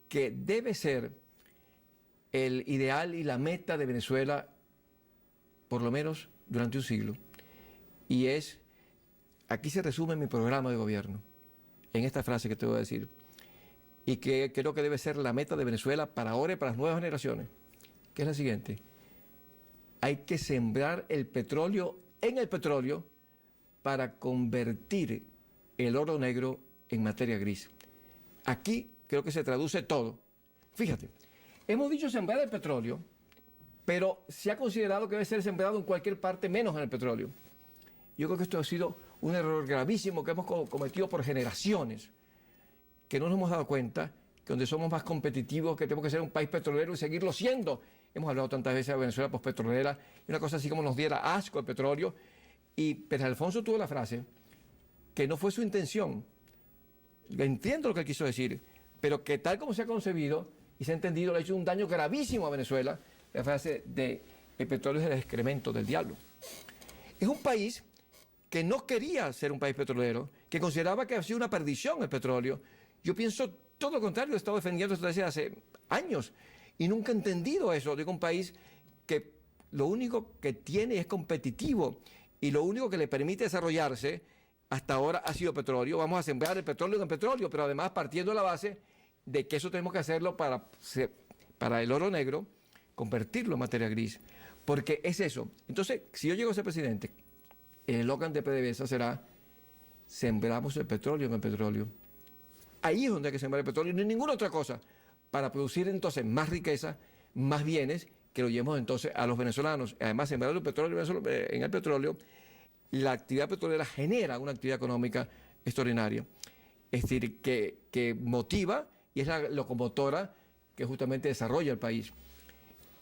que debe ser el ideal y la meta de Venezuela por lo menos durante un siglo. Y aquí se resume mi programa de gobierno, en esta frase que te voy a decir, y que creo que debe ser la meta de Venezuela para ahora y para las nuevas generaciones, que es la siguiente: hay que sembrar el petróleo en el petróleo para convertir el oro negro en materia gris. Aquí creo que se traduce todo. Fíjate, hemos dicho sembrar el petróleo, pero se ha considerado que debe ser sembrado en cualquier parte menos en el petróleo. Yo creo que esto ha sido un error gravísimo que hemos cometido por generaciones, que no nos hemos dado cuenta que donde somos más competitivos, que tenemos que ser un país petrolero y seguirlo siendo. Hemos hablado tantas veces de Venezuela postpetrolera, y una cosa así como nos diera asco el petróleo. Y Pedro Alfonso tuvo la frase, que no fue su intención. Entiendo lo que él quiso decir, pero que tal como se ha concebido y se ha entendido, le ha hecho un daño gravísimo a Venezuela. La frase de el petróleo es el excremento del diablo. Es un país que no quería ser un país petrolero, que consideraba que ha sido una perdición el petróleo. Yo pienso todo lo contrario, he estado defendiendo esto desde hace años y nunca he entendido eso. Digo, un país que lo único que tiene es competitivo y lo único que le permite desarrollarse hasta ahora ha sido petróleo. Vamos a sembrar el petróleo en el petróleo, pero además partiendo de la base de que eso tenemos que hacerlo para el oro negro, convertirlo en materia gris, porque es eso. Entonces, si yo llego a ser presidente, el eslogan de PDVSA será: sembramos el petróleo en el petróleo. Ahí es donde hay que sembrar el petróleo y no hay ninguna otra cosa, para producir entonces más riqueza, más bienes, que lo llevemos entonces a los venezolanos. Además, sembrar el petróleo en el petróleo, la actividad petrolera genera una actividad económica extraordinaria. Es decir, que motiva y es la locomotora que justamente desarrolla el país.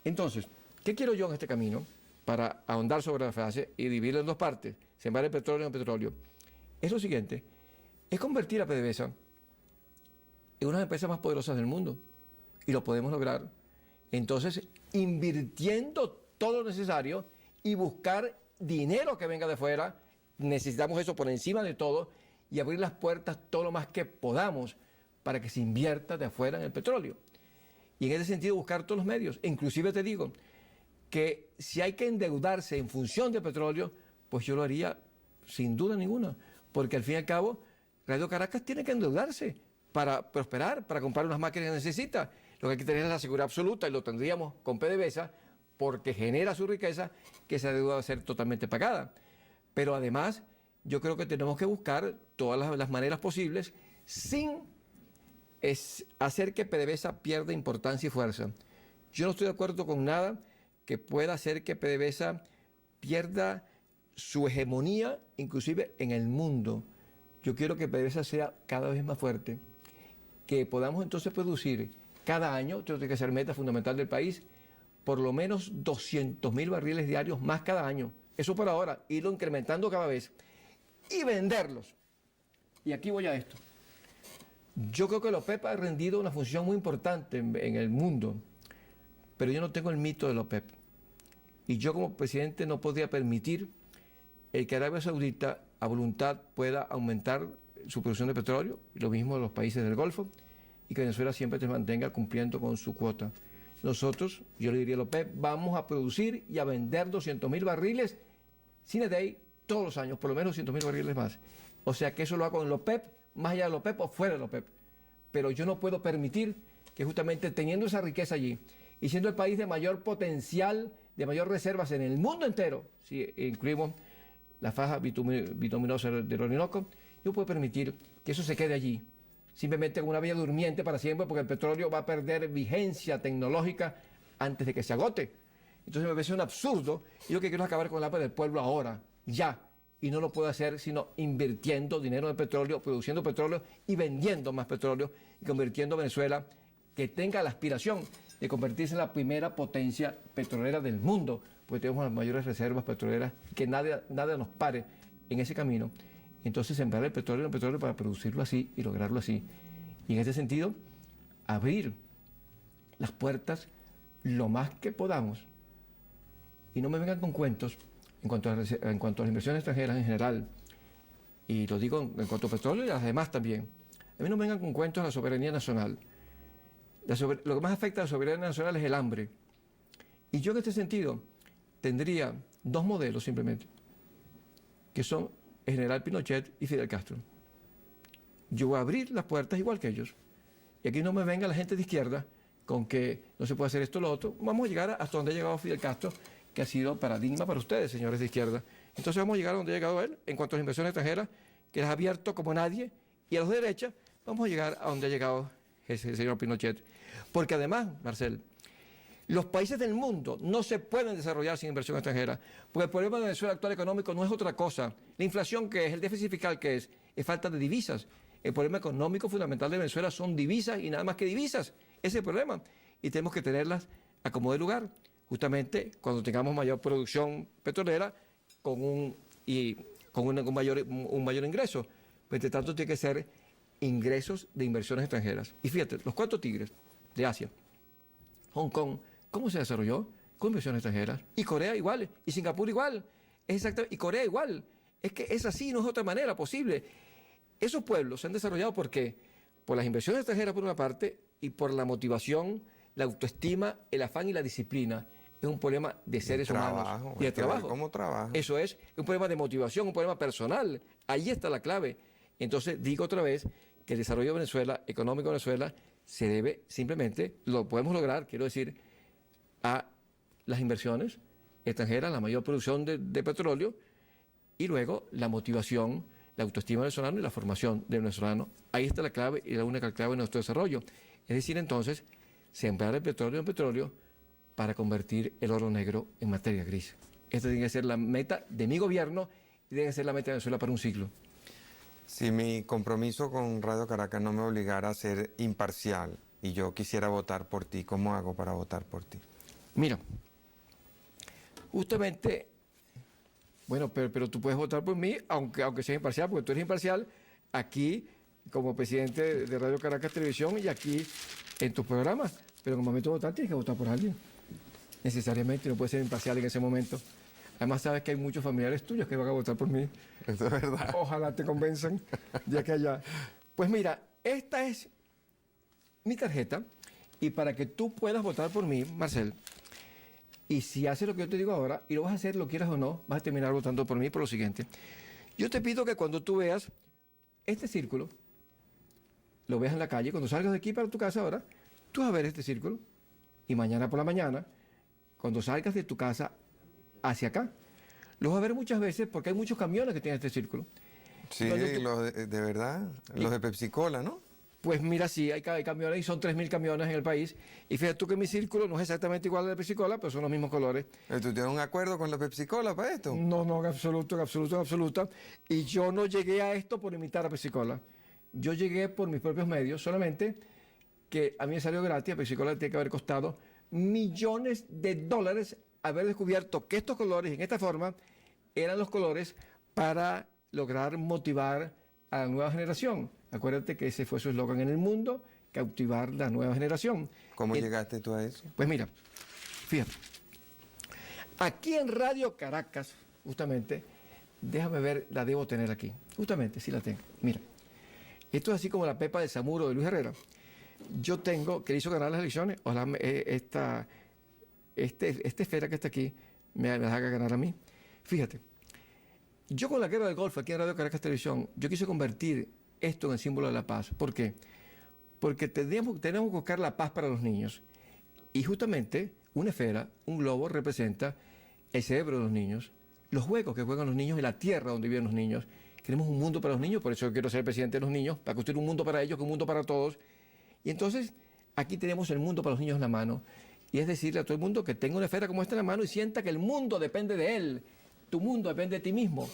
Entonces, ¿qué quiero yo en este camino? Para ahondar sobre la frase y dividirlo en dos partes, sembrar el petróleo en el petróleo. Es lo siguiente: es convertir a PDVSA en una de las empresas más poderosas del mundo. Y lo podemos lograr. Entonces, invirtiendo todo lo necesario y buscar dinero que venga de fuera, necesitamos eso por encima de todo y abrir las puertas todo lo más que podamos para que se invierta de afuera en el petróleo. Y en ese sentido buscar todos los medios. Inclusive te digo que si hay que endeudarse en función del petróleo, pues yo lo haría sin duda ninguna, porque al fin y al cabo Radio Caracas tiene que endeudarse para prosperar, para comprar unas máquinas que necesita. Lo que hay que tener es la seguridad absoluta, y lo tendríamos con PDVSA, porque genera su riqueza, que esa deuda va a ser totalmente pagada. Pero además, yo creo que tenemos que buscar todas las maneras posibles sin hacer que PDVSA pierda importancia y fuerza. Yo no estoy de acuerdo con nada que pueda hacer que PDVSA pierda su hegemonía, inclusive en el mundo. Yo quiero que PDVSA sea cada vez más fuerte, que podamos entonces producir cada año, esto tiene que ser meta fundamental del país, por lo menos 200.000 barriles diarios más cada año. Eso por ahora, irlo incrementando cada vez y venderlos. Y aquí voy a esto. Yo creo que la OPEP ha rendido una función muy importante en el mundo, pero yo no tengo el mito de la OPEP. Y yo como presidente no podría permitir el que Arabia Saudita a voluntad pueda aumentar su producción de petróleo, y lo mismo los países del Golfo, y que Venezuela siempre se mantenga cumpliendo con su cuota. Nosotros, yo le diría a la OPEP, vamos a producir y a vender 200.000 barriles sin day todos los años, por lo menos 200.000 barriles más. O sea que eso lo hago en la OPEP, más allá de la OPEP o fuera de la OPEP. Pero yo no puedo permitir que justamente teniendo esa riqueza allí y siendo el país de mayor potencial, de mayor reservas en el mundo entero, si incluimos la faja bituminosa del Orinoco, yo puedo permitir que eso se quede allí, simplemente como una bella durmiente para siempre, porque el petróleo va a perder vigencia tecnológica antes de que se agote. Entonces me parece un absurdo, y lo que quiero es acabar con el hambre del pueblo ahora, ya, y no lo puedo hacer sino invirtiendo dinero en petróleo, produciendo petróleo y vendiendo más petróleo, y convirtiendo a Venezuela, que tenga la aspiración de convertirse en la primera potencia petrolera del mundo, porque tenemos las mayores reservas petroleras, que nada nos pare en ese camino. Entonces sembrar el petróleo para producirlo así y lograrlo así. Y en ese sentido, abrir las puertas lo más que podamos. Y no me vengan con cuentos en cuanto a las inversiones extranjeras en general, y lo digo en cuanto a petróleo y a las demás también. A mí no me vengan con cuentos de la soberanía nacional. Lo que más afecta a la soberanía nacional es el hambre. Y yo en este sentido tendría dos modelos simplemente, que son el general Pinochet y Fidel Castro. Yo voy a abrir las puertas igual que ellos. Y aquí no me venga la gente de izquierda con que no se puede hacer esto o lo otro. Vamos a llegar hasta donde ha llegado Fidel Castro, que ha sido paradigma para ustedes, señores de izquierda. Entonces vamos a llegar a donde ha llegado él en cuanto a las inversiones extranjeras, que las ha abierto como nadie, y a los de derecha vamos a llegar a donde ha llegado ese señor Pinochet. Porque además, Marcel, los países del mundo no se pueden desarrollar sin inversión extranjera, porque el problema de Venezuela actual económico no es otra cosa. La inflación que es, el déficit fiscal que es falta de divisas. El problema económico fundamental de Venezuela son divisas y nada más que divisas. Ese es el problema. Y tenemos que tenerlas a como de lugar, justamente cuando tengamos mayor producción petrolera con un mayor ingreso. Pero entre tanto tiene que ser ingresos de inversiones extranjeras. Y fíjate, los cuatro tigres de Asia, Hong Kong, ¿cómo se desarrolló? Con inversiones extranjeras. Y Corea igual, y Singapur igual, y Corea igual. Es que es así, no es otra manera posible. Esos pueblos se han desarrollado ¿por qué? Por las inversiones extranjeras por una parte y por la motivación, la autoestima, el afán y la disciplina. Es un problema de seres humanos y de trabajo. ¿Cómo trabaja? Eso es un problema de motivación, un problema personal. Ahí está la clave. Entonces digo otra vez que el desarrollo de Venezuela, económico de Venezuela, se debe simplemente, lo podemos lograr, quiero decir, a las inversiones extranjeras, la mayor producción de petróleo, y luego la motivación, la autoestima venezolana y la formación del venezolano. Ahí está la clave y la única clave de nuestro desarrollo. Es decir, entonces, sembrar el petróleo en petróleo para convertir el oro negro en materia gris. Esta tiene que ser la meta de mi gobierno y tiene que ser la meta de Venezuela para un siglo. Si mi compromiso con Radio Caracas no me obligara a ser imparcial y yo quisiera votar por ti, ¿cómo hago para votar por ti? Mira, justamente, bueno, pero tú puedes votar por mí, aunque sea imparcial, porque tú eres imparcial, aquí como presidente de Radio Caracas Televisión y aquí en tus programas. Pero en el momento de votar tienes que votar por alguien. Necesariamente, no puedes ser imparcial en ese momento. Además sabes que hay muchos familiares tuyos que van a votar por mí. Eso es verdad. Ojalá te convenzan de aquí a allá. Pues mira, esta es mi tarjeta y para que tú puedas votar por mí, Marcel, y si haces lo que yo te digo ahora, y lo vas a hacer, lo quieras o no, vas a terminar votando por mí por lo siguiente. Yo te pido que cuando tú veas este círculo, lo veas en la calle, cuando salgas de aquí para tu casa ahora, tú vas a ver este círculo y mañana por la mañana, cuando salgas de tu casa hacia acá, lo vas a ver muchas veces porque hay muchos camiones que tienen este círculo. Sí, los de verdad, los de Pepsi Cola, ¿no? Pues mira, sí, hay camiones y son 3.000 camiones en el país. Y fíjate tú que mi círculo no es exactamente igual al de Pepsi Cola, pero son los mismos colores. ¿Tú tienes un acuerdo con la Pepsi Cola para esto? No, en absoluto, en absoluto, en absoluto. Y yo no llegué a esto por imitar a Pepsi Cola. Yo llegué por mis propios medios, solamente que a mí me salió gratis. A Pepsi Cola tiene que haber costado millones de dólares haber descubierto que estos colores en esta forma eran los colores para lograr motivar a la nueva generación. Acuérdate que ese fue su eslogan en el mundo, cautivar la nueva generación. ¿Cómo llegaste tú a eso? Pues mira, fíjate, aquí en Radio Caracas, justamente, déjame ver, la debo tener aquí. Justamente, sí la tengo. Mira, esto es así como la Pepa de Zamuro de Luis Herrera. Yo tengo, que le hizo ganar las elecciones, ojalá esta esfera que está aquí me haga ganar a mí. Fíjate, yo con la guerra del Golfo aquí en Radio Caracas Televisión, yo quise convertir esto en el símbolo de la paz. ¿Por qué? Porque tenemos que buscar la paz para los niños. Y justamente una esfera, un globo, representa el cerebro de los niños, los juegos que juegan los niños y la tierra donde viven los niños. Queremos un mundo para los niños, por eso yo quiero ser el presidente de los niños, para construir un mundo para ellos, un mundo para todos. Y entonces aquí tenemos el mundo para los niños en la mano. Y es decirle a todo el mundo que tenga una esfera como esta en la mano y sienta que el mundo depende de él. Tu mundo depende de ti mismo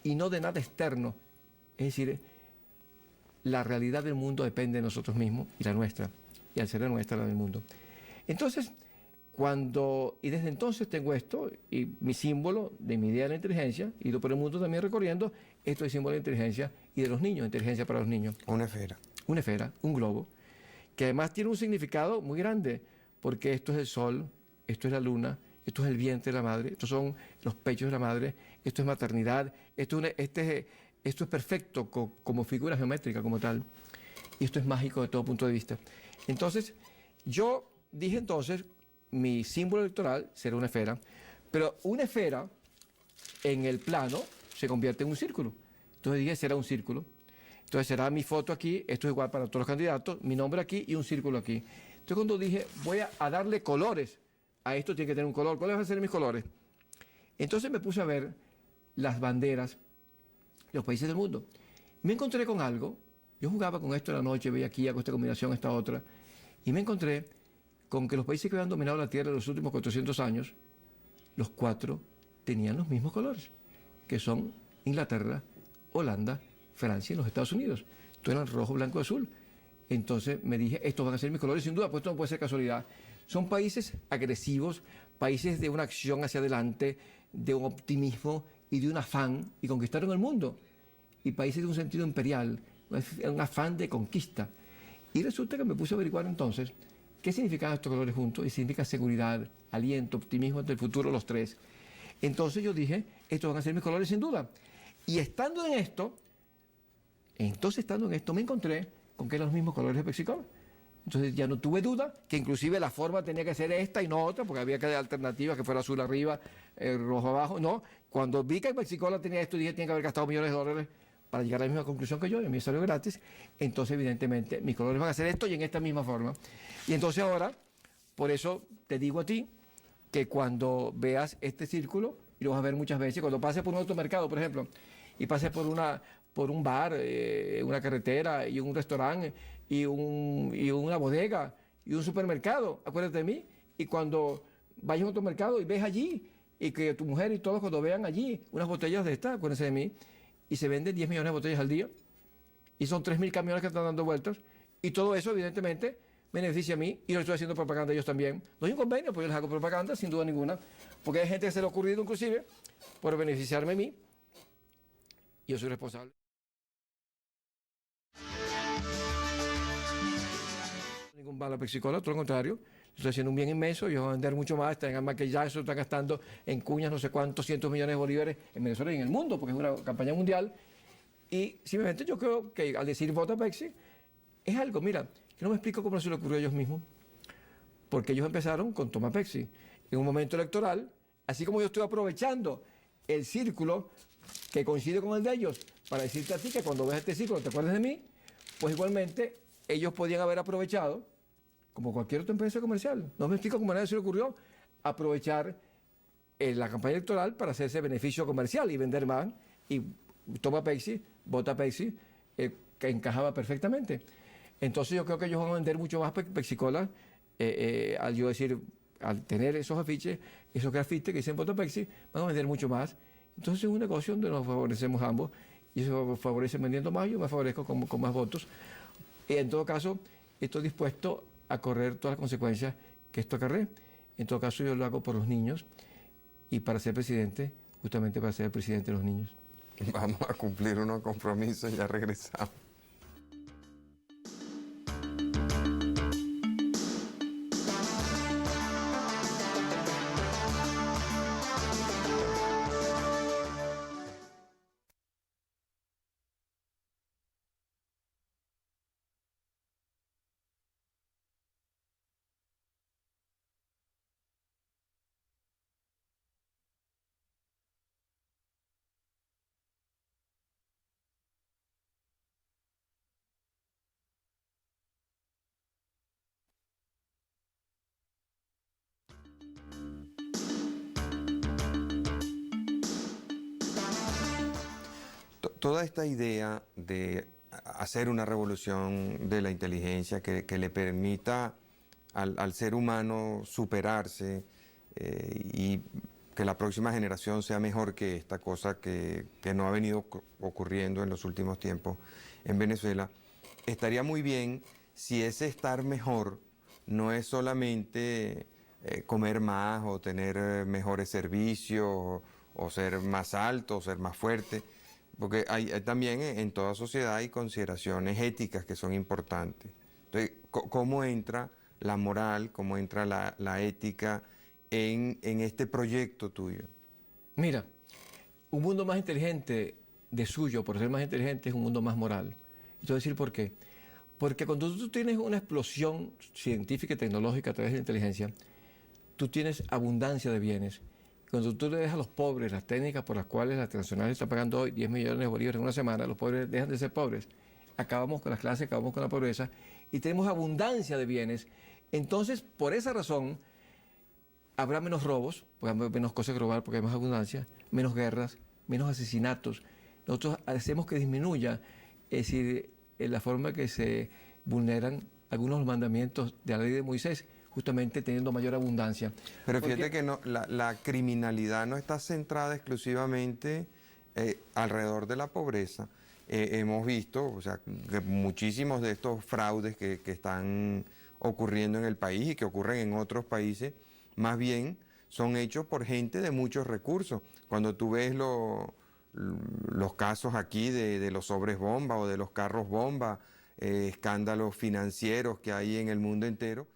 y no de nada externo. Es decir, la realidad del mundo depende de nosotros mismos y la nuestra. Y al ser la nuestra, la del mundo. Entonces, y desde entonces tengo esto, y mi símbolo de mi idea de la inteligencia, ido por el mundo también recorriendo, esto es símbolo de inteligencia y de los niños, inteligencia para los niños. Una esfera. Una esfera, un globo, que además tiene un significado muy grande, porque esto es el sol, esto es la luna, esto es el vientre de la madre, estos son los pechos de la madre, esto es maternidad, esto es perfecto como figura geométrica, como tal, y esto es mágico de todo punto de vista. Entonces, yo dije entonces, mi símbolo electoral será una esfera, pero una esfera en el plano se convierte en un círculo. Entonces dije, será un círculo. Entonces será mi foto aquí, esto es igual para todos los candidatos, mi nombre aquí y un círculo aquí. Entonces cuando dije, voy a darle colores, a esto tiene que tener un color, ¿cuáles van a ser mis colores? Entonces me puse a ver las banderas de los países del mundo. Me encontré con algo, yo jugaba con esto en la noche, veía aquí, hago esta combinación, esta otra, y me encontré con que los países que habían dominado la Tierra en los últimos 400 años, los 4 tenían los mismos colores, que son Inglaterra, Holanda, Francia y los Estados Unidos. Esto eran rojo, blanco, azul. Entonces me dije, estos van a ser mis colores, sin duda, pues esto no puede ser casualidad. Son países agresivos, países de una acción hacia adelante, de un optimismo y de un afán, y conquistaron el mundo. Y países de un sentido imperial, un afán de conquista. Y resulta que me puse a averiguar entonces qué significaban estos colores juntos, y significa seguridad, aliento, optimismo ante el futuro, los tres. Entonces yo dije, estos van a ser mis colores sin duda. Y estando en esto, me encontré con que eran los mismos colores de Pepsi Cola. Entonces ya no tuve duda, que inclusive la forma tenía que ser esta y no otra, porque había que dar alternativas, que fuera azul arriba, rojo abajo. No, cuando vi que Pepsi Cola tenía esto, dije, tiene que haber gastado millones de dólares para llegar a la misma conclusión que yo, y a mí salió gratis. Entonces, evidentemente, mis colores van a ser esto y en esta misma forma. Y entonces ahora, por eso te digo a ti, que cuando veas este círculo, y lo vas a ver muchas veces, cuando pases por un automercado, por ejemplo, y pases por un bar, una carretera, y un restaurante, y una bodega, y un supermercado, acuérdate de mí, y cuando vayas a un automercado y ves allí, y que tu mujer y todos cuando vean allí unas botellas de estas, acuérdense de mí, y se venden 10 millones de botellas al día, y son 3.000 camiones que están dando vueltas, y todo eso evidentemente me beneficia a mí, y yo estoy haciendo propaganda a ellos también. No hay un convenio, pues yo les hago propaganda, sin duda ninguna, porque hay gente que se le ha ocurrido inclusive por beneficiarme a mí, y yo soy responsable. ningún mal a Pepsi Cola, todo lo contrario. Estoy haciendo un bien inmenso, ellos van a vender mucho más, están en maquillaje, están gastando en cuñas no sé cuántos cientos millones de bolívares en Venezuela y en el mundo, porque es una campaña mundial. Y simplemente yo creo que al decir vota Pepsi, es algo, mira, que no me explico cómo se le ocurrió a ellos mismos, porque ellos empezaron con Toma Pepsi. En un momento electoral, así como yo estoy aprovechando el círculo que coincide con el de ellos, para decirte a ti que cuando ves este círculo te acuerdes de mí, pues igualmente ellos podían haber aprovechado, como cualquier otra empresa comercial, no me explico cómo a nadie se le ocurrió, aprovechar la campaña electoral para hacerse beneficio comercial y vender más, y Toma Pepsi, vota Pepsi, que encajaba perfectamente. Entonces yo creo que ellos van a vender mucho más Pepsi Cola, al yo decir, al tener esos afiches, esos grafitis que dicen vota Pepsi, van a vender mucho más. Entonces es un negocio donde nos favorecemos ambos, y eso favorece vendiendo más, yo me favorezco con más votos. Y en todo caso, estoy dispuesto a correr todas las consecuencias que esto acarree. En todo caso, yo lo hago por los niños y para ser presidente, justamente para ser el presidente de los niños. Vamos a cumplir unos compromisos y ya regresamos. Toda esta idea de hacer una revolución de la inteligencia que le permita al ser humano superarse y que la próxima generación sea mejor que esta cosa que no ha venido ocurriendo en los últimos tiempos en Venezuela, estaría muy bien si ese estar mejor no es solamente comer más o tener mejores servicios o ser más alto o ser más fuerte. Porque hay también en toda sociedad hay consideraciones éticas que son importantes. Entonces, ¿cómo entra la moral, cómo entra la ética en este proyecto tuyo? Mira, un mundo más inteligente de suyo, por ser más inteligente, es un mundo más moral. Y te voy a decir por qué. Porque cuando tú tienes una explosión científica y tecnológica a través de la inteligencia, tú tienes abundancia de bienes. Cuando tú le dejas a los pobres las técnicas por las cuales la transnacional está pagando hoy 10 millones de bolívares en una semana, los pobres dejan de ser pobres. Acabamos con las clases, acabamos con la pobreza y tenemos abundancia de bienes. Entonces, por esa razón, habrá menos robos, porque habrá menos cosas que robar, porque hay más abundancia, menos guerras, menos asesinatos. Nosotros hacemos que disminuya, es decir, la forma que se vulneran algunos mandamientos de la ley de Moisés, justamente teniendo mayor abundancia. Pero fíjate que no, la criminalidad no está centrada exclusivamente alrededor de la pobreza. Hemos visto, o sea, que muchísimos de estos fraudes que están ocurriendo en el país y que ocurren en otros países, más bien son hechos por gente de muchos recursos. Cuando tú ves los casos aquí de los sobres bomba o de los carros bomba, escándalos financieros que hay en el mundo entero.